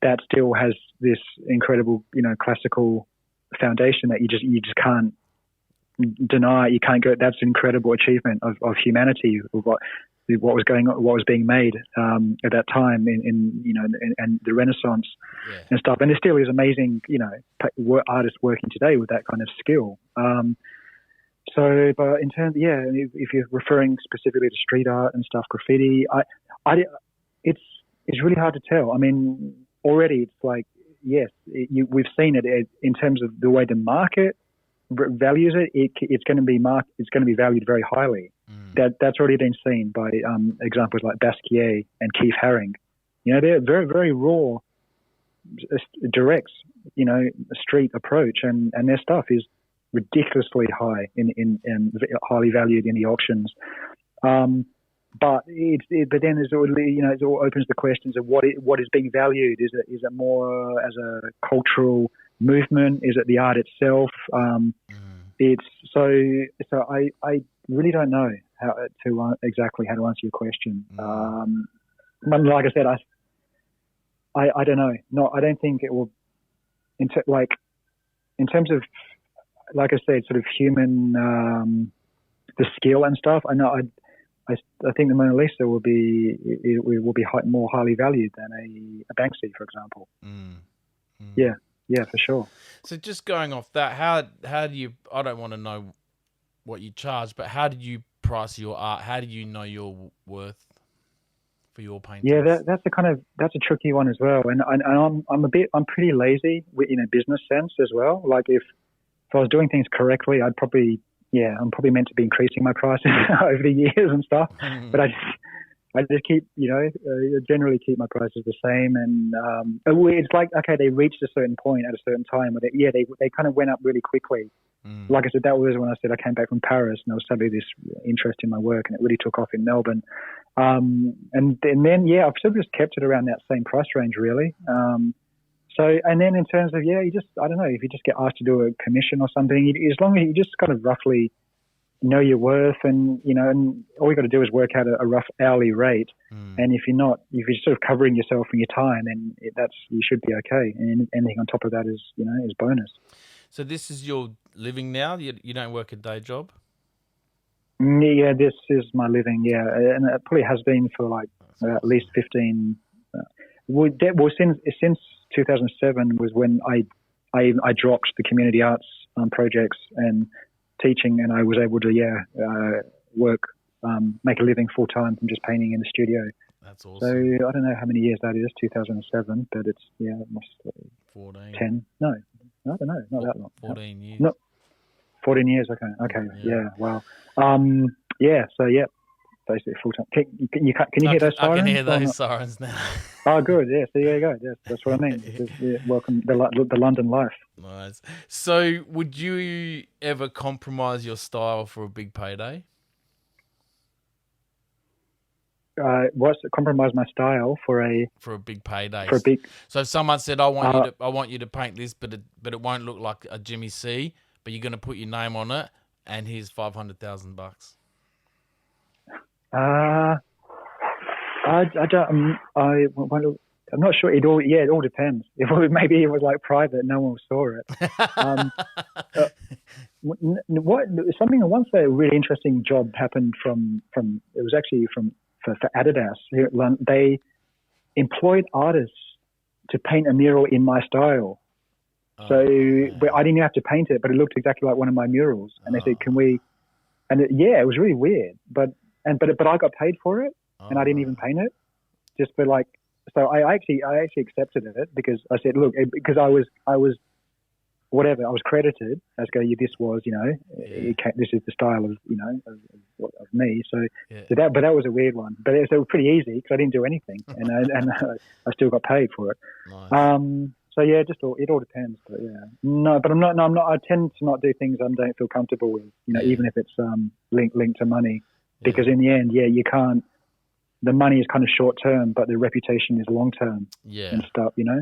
that still has this incredible classical foundation that you just can't deny. You can't go. That's an incredible achievement of humanity of what was going on, what was being made at that time in the Renaissance and stuff. And there still is amazing artists working today with that kind of skill. So, but in terms, if you're referring specifically to street art and stuff, graffiti, it's really hard to tell. I mean, already it's like, yes, we've seen it in terms of the way the market values it. It's going to be valued very highly. that's already been seen by examples like Basquiat and Keith Haring. You know, they're very, very raw, direct, you know, street approach, and their stuff is ridiculously high in highly valued in the auctions. But but then there's all, you know, it all opens the questions of what is being valued. Is it more as a cultural movement? Is it the art itself? It's so I really don't know exactly how to answer your question. But like I said, I don't know. No, I don't think it will. In terms of, like I said, sort of human, the skill and stuff. I know. I think the Mona Lisa will be more highly valued than a Banksy, for example. Yeah, for sure. So just going off that, how do you? I don't want to know what you charge, but how did you price your art? How do you know your worth for your paintings? Yeah, that's a tricky one as well. And I'm pretty lazy in a business sense as well. Like if I was doing things correctly, I'm probably meant to be increasing my prices over the years and stuff. But I just keep, generally keep my prices the same. And it's like, okay, they reached a certain point at a certain time. But they kind of went up really quickly. Like I said, that was when I said I came back from Paris and I was suddenly this interest in my work, and it really took off in Melbourne. And then I've sort of just kept it around that same price range, really. And then in terms of, you just, I don't know, if you just get asked to do a commission or something, as long as you just kind of roughly know your worth, and, and all you got to do is work out a rough hourly rate. And if you're sort of covering yourself and your time, then you should be okay. And anything on top of that is bonus. So this is your living now? You don't work a day job? Yeah, this is my living, yeah. And it probably has been for at least 15, since 2007 was when I dropped the community arts projects and teaching, and I was able to work, make a living full time from just painting in the studio. That's awesome. So I don't know how many years that is, 2007, but it's must 14. 10. No, I don't know, not that long. 14 years. No, 14 years. Okay, yeah, wow. So basically full time. Can you hear those sirens? I can hear those sirens now. Oh, good. Yeah. So there you go. Yeah, that's what I mean. Welcome the London life. Nice. So, would you ever compromise your style for a big payday? Compromise my style for a big payday? So if someone said, I want you to paint this, but it won't look like a Jimmy C, but you're going to put your name on it, and here's $500,000. I'm not sure. It all depends. Maybe it was like private, no one saw it. Once a really interesting job happened from it was actually for Adidas here at London. They employed artists to paint a mural in my style. So I didn't have to paint it, but it looked exactly like one of my murals. And they said, "Can we?" And it was really weird, but I got paid for it, and I didn't even paint it. Just for so I actually accepted it because I said, look, because I was whatever, I was credited as this was, this is the style of of me. So that was a weird one, but it was pretty easy because I didn't do anything, and I still got paid for it. Nice. So it all depends, but I'm not. I tend to not do things I don't feel comfortable with, even if it's linked to money, because in the end, you can't. The money is kind of short term, but the reputation is long term. And stuff, Yeah.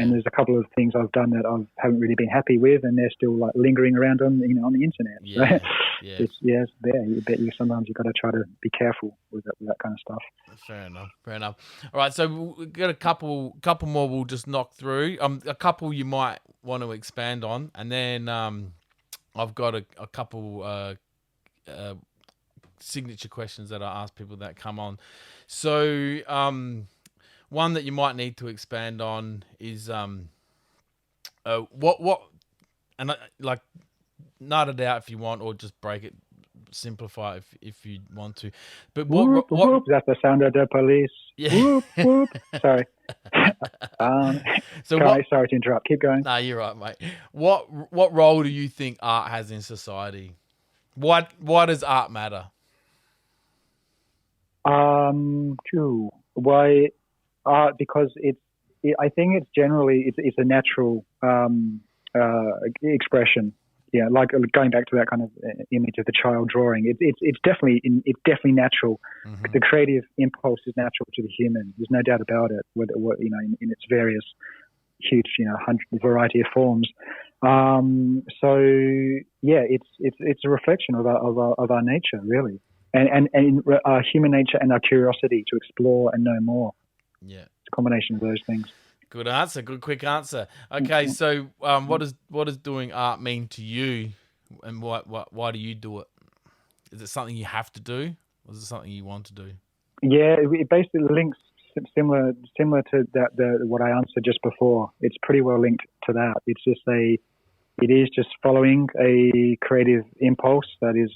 And there's a couple of things I've done that I haven't really been happy with, and they're still lingering around on the internet. Yeah. It's there. You bet sometimes you've got to try to be careful with that kind of stuff. Fair enough. All right, so we've got a couple more we'll just knock through. A couple you might want to expand on, and then I've got a couple signature questions that I ask people that come on. So one that you might need to expand on is what and nut it out if you want, or just break it, simplify it if you want to. But what that's the sound of the police. Yeah. Whoop, whoop. Sorry. Sorry to interrupt. Keep going. No, you're right, mate. What role do you think art has in society? Why does art matter? Why? Because I think it's generally it's a natural expression. Yeah, like going back to that kind of image of the child drawing. It's definitely natural. Mm-hmm. The creative impulse is natural to the human. There's no doubt about it. Whether in its various huge variety of forms. So yeah, it's a reflection of our nature, really, and our human nature and our curiosity to explore and know more. Yeah, it's a combination of those things. Good answer. Good quick answer. Okay, so what does doing art mean to you, and why do you do it? Is it something you have to do, or is it something you want to do? Yeah, it basically links similar to what I answered just before. It's pretty well linked to that. It is just following a creative impulse that is,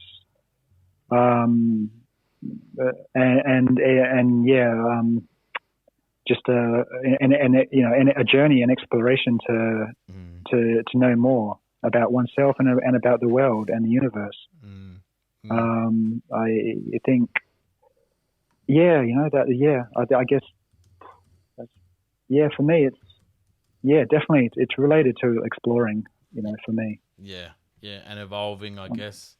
just a journey, an exploration to know more about oneself and about the world and the universe. I think, I guess, for me, it's definitely it's related to exploring. For me. Yeah, and evolving, I guess.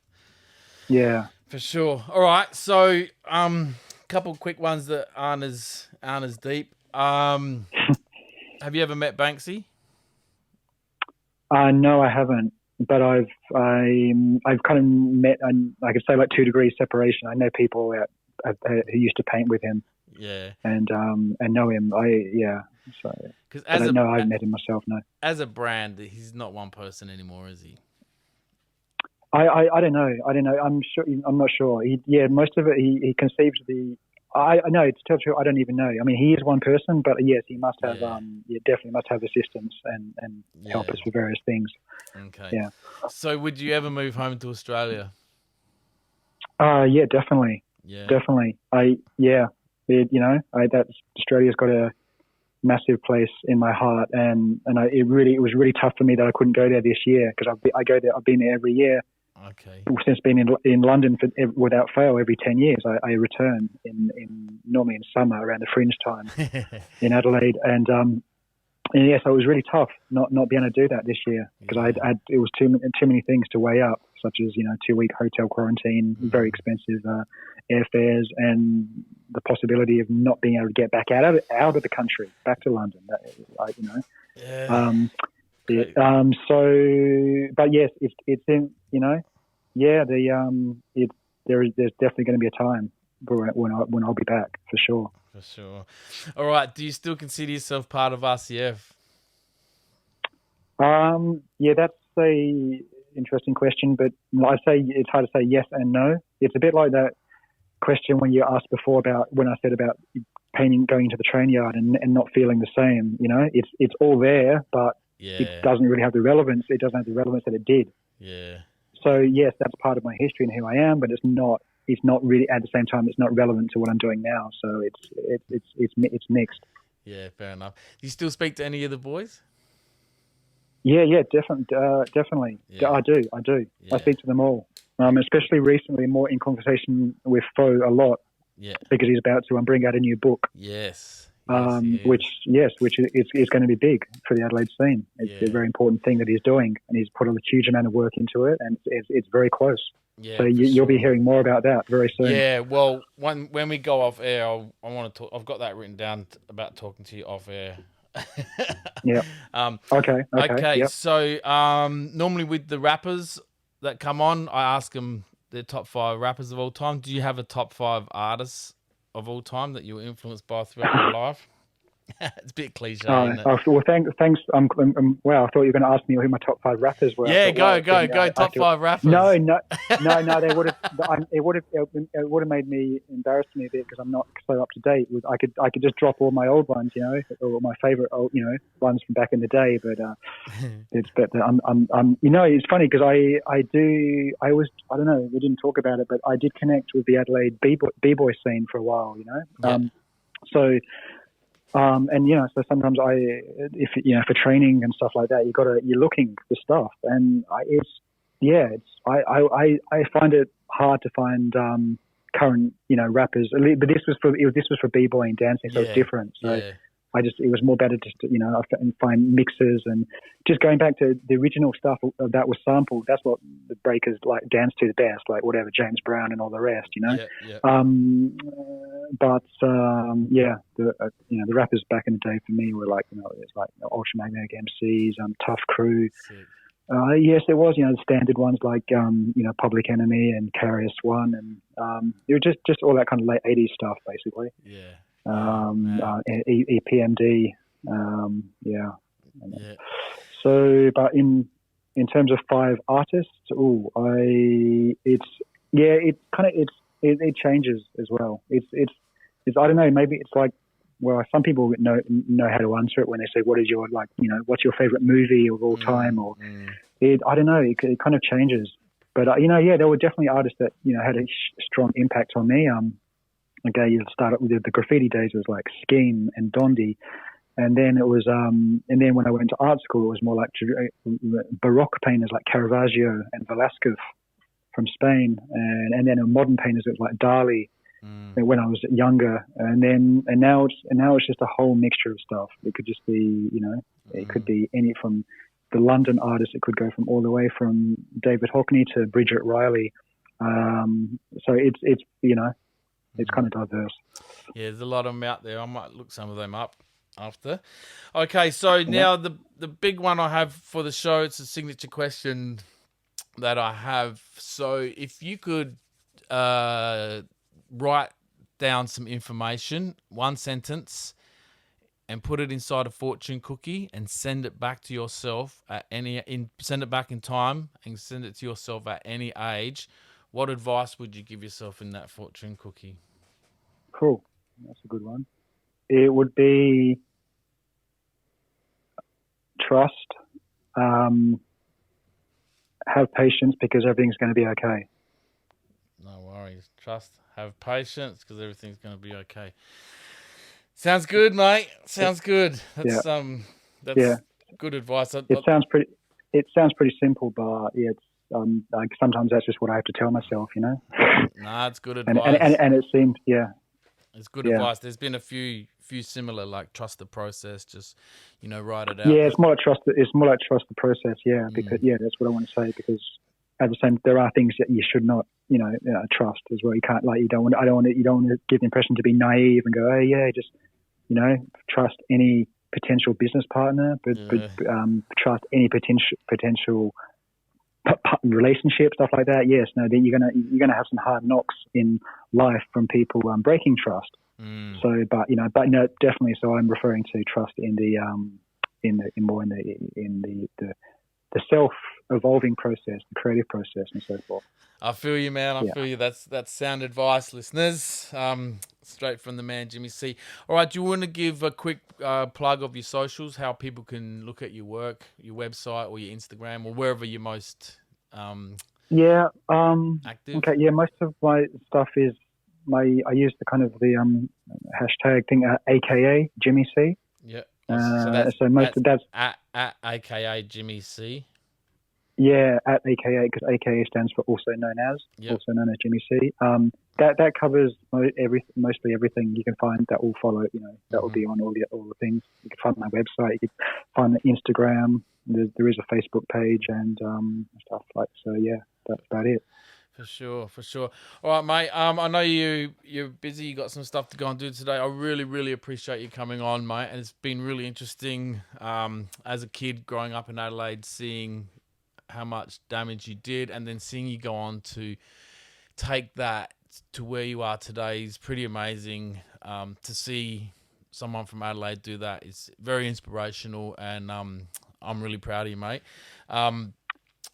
Yeah, for sure. All right, so couple quick ones that aren't as deep. Have you ever met Banksy? No, I haven't. But I've kind of met, I could say, like 2 degrees separation. I know people who used to paint with him. Yeah. And know him. So. Because I haven't met him myself. No. As a brand, he's not one person anymore, is he? I don't know. I'm sure. I'm not sure. Most of it he conceives the. I know, to tell the truth, I don't even know. I mean, he is one person, but yes, he must have. Definitely must have assistance and help us with various things. Okay. Yeah. So, would you ever move home to Australia? Yeah, definitely. Yeah. Definitely. Australia's got a massive place in my heart, and it was really tough for me that I couldn't go there this year, because I go there. I've been there every year. Okay. Since being in London without fail every 10 years, I return normally in summer around the fringe time in Adelaide, and so it was really tough not being able to do that this year, because it was too many things to weigh up, such as 2-week hotel quarantine, very expensive airfares, and the possibility of not being able to get back out of the country, back to London. But yes, it's in, there's definitely going to be a time when I'll be back, for sure. For sure. All right. Do you still consider yourself part of RCF? That's a interesting question, but I say it's hard to say yes and no. It's a bit like that question when you asked before when I said about painting, going to the train yard and not feeling the same. It's all there, but it doesn't really have the relevance. It doesn't have the relevance that it did. Yeah. So yes, that's part of my history and who I am, but it's not really, at the same time, it's not relevant to what I'm doing now. So it's mixed. Yeah, fair enough. Do you still speak to any of the boys? Yeah, definitely. Yeah. I do. Yeah. I speak to them all. Especially recently, more in conversation with Fo a lot. Yeah. Because he's about to bring out a new book. Yes. Which is going to be big for the Adelaide scene. It's a very important thing that he's doing, and he's put a huge amount of work into it, and it's very close. Yeah, so you'll be hearing more about that very soon. Yeah, well, when we go off air, I want to talk. I've got that written down about talking to you off air. Yeah. Okay. Yep. So normally with the rappers that come on, I ask them their top 5 rappers of all time. Do you have a top 5 artists of all time that you were influenced by throughout your life? It's a bit cliche, isn't it? Well, thanks. Wow, I thought you were going to ask me who my top 5 rappers were. Yeah, go. Top 5 rappers. No. They would have. It would have made me embarrassed me a bit, because I'm not so up to date. I could just drop all my old ones, or my favorite, ones from back in the day. But it's funny because I don't know. We didn't talk about it, but I did connect with the Adelaide b-boy scene for a while. So. So sometimes for training and stuff like that, you're looking for stuff, and I find it hard to find current, rappers. But this was for b-boy and dancing, so it's different. So yeah. it was more better just to, find mixes and just going back to the original stuff that was sampled. That's what the breakers like dance to the best, like whatever James Brown and all the rest, Yeah. The rappers back in the day for me were like, it's like Ultramagnetic MCs, Tough Crew. Sick. Yes, there was, the standard ones like, Public Enemy and KRS One, and it was just all that kind of late '80s stuff, basically. Yeah. EPMD, So, but in terms of 5 artists, it changes as well. It's I don't know, maybe it's like, well, some people know how to answer it when they say, what is your, like, what's your favorite movie of all time? Or I don't know, it kind of changes. But, there were definitely artists that, had a strong impact on me. Okay, you start up with the graffiti days. It was like Scheme and Dondi, and then it was, and then when I went to art school, it was more like Baroque painters like Caravaggio and Velázquez from Spain, and then modern painters it was like Dali. When I was younger, and now it's just a whole mixture of stuff. It could just be, it could be any from the London artists. It could go from all the way from David Hockney to Bridget Riley. So it's it's kind of diverse. Yeah, there's a lot of them out there. I might look some of them up after. Okay, so now the big one I have for the show, it's a signature question that I have. So if you could write down some information, one sentence, and put it inside a fortune cookie and send it back to yourself send it back in time and send it to yourself at any age, what advice would you give yourself in that fortune cookie? Cool. That's a good one. It would be trust, have patience because everything's going to be okay. No worries. Trust, have patience because everything's going to be okay. Sounds good, mate. Sounds good. That's good advice. It sounds pretty simple, but it's like sometimes that's just what I have to tell myself, Nah, it's good advice. And it seemed, it's good advice. There's been a few similar, like trust the process, just write it out. Yeah, it's more like trust the process. Yeah, because that's what I want to say. Because at the same, there are things that you should not, trust as well. You can't you don't want to give the impression to be naive and go, oh yeah, just trust any potential business partner, but trust any potential relationship, stuff like that. Yes, no, then you're gonna have some hard knocks in life from people breaking trust. So, but definitely. So I'm referring to trust in the self-evolving process, the creative process, and so forth. I feel you, man. I feel you. That's sound advice, listeners. Straight from the man, Jimmy C. All right, do you want to give a quick plug of your socials, how people can look at your work, your website, or your Instagram, or wherever you're most active? Okay, yeah, most of my stuff is I use the kind of the hashtag thing, AKA Jimmy C. Yeah. That's at AKA Jimmy C. Yeah, at AKA, because AKA stands for also known as, also known as Jimmy C. That covers mostly everything. You can find that will follow. That will be on all the things. You can find my website. You can find the Instagram. There is a Facebook page and stuff like. So yeah, that's about it. For sure. All right, mate. I know you're busy. You got some stuff to go and do today. I really, really appreciate you coming on, mate. And it's been really interesting as a kid growing up in Adelaide, seeing how much damage you did, and then seeing you go on to take that to where you are today is pretty amazing. To see someone from Adelaide do that is very inspirational, and I'm really proud of you, mate.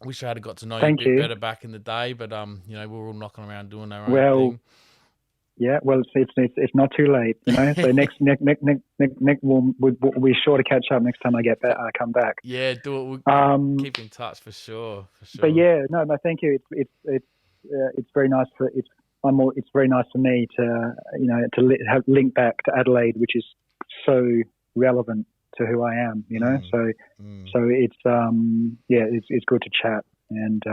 Wish I had got to know you a bit better back in the day, but we were all knocking around doing our own thing. Yeah, well, it's not too late, So next we'll be sure to catch up next time I get back. I come back. Yeah, do it. We'll keep in touch for sure. But yeah, no, thank you. It's very nice it's very nice for me to have link back to Adelaide, which is so relevant to who I am. So it's it's good to chat and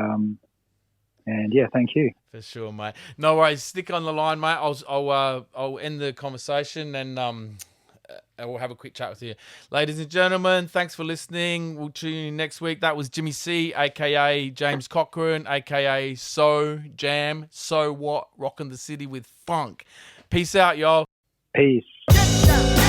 And yeah, thank you. For sure, mate. No worries. Stick on the line, mate. I'll end the conversation and we'll have a quick chat with you. Ladies and gentlemen, thanks for listening. We'll tune in next week. That was Jimmy C, a.k.a. James Cochran, a.k.a. So Jam, So What, rocking the city with funk. Peace out, y'all. Peace. Get down.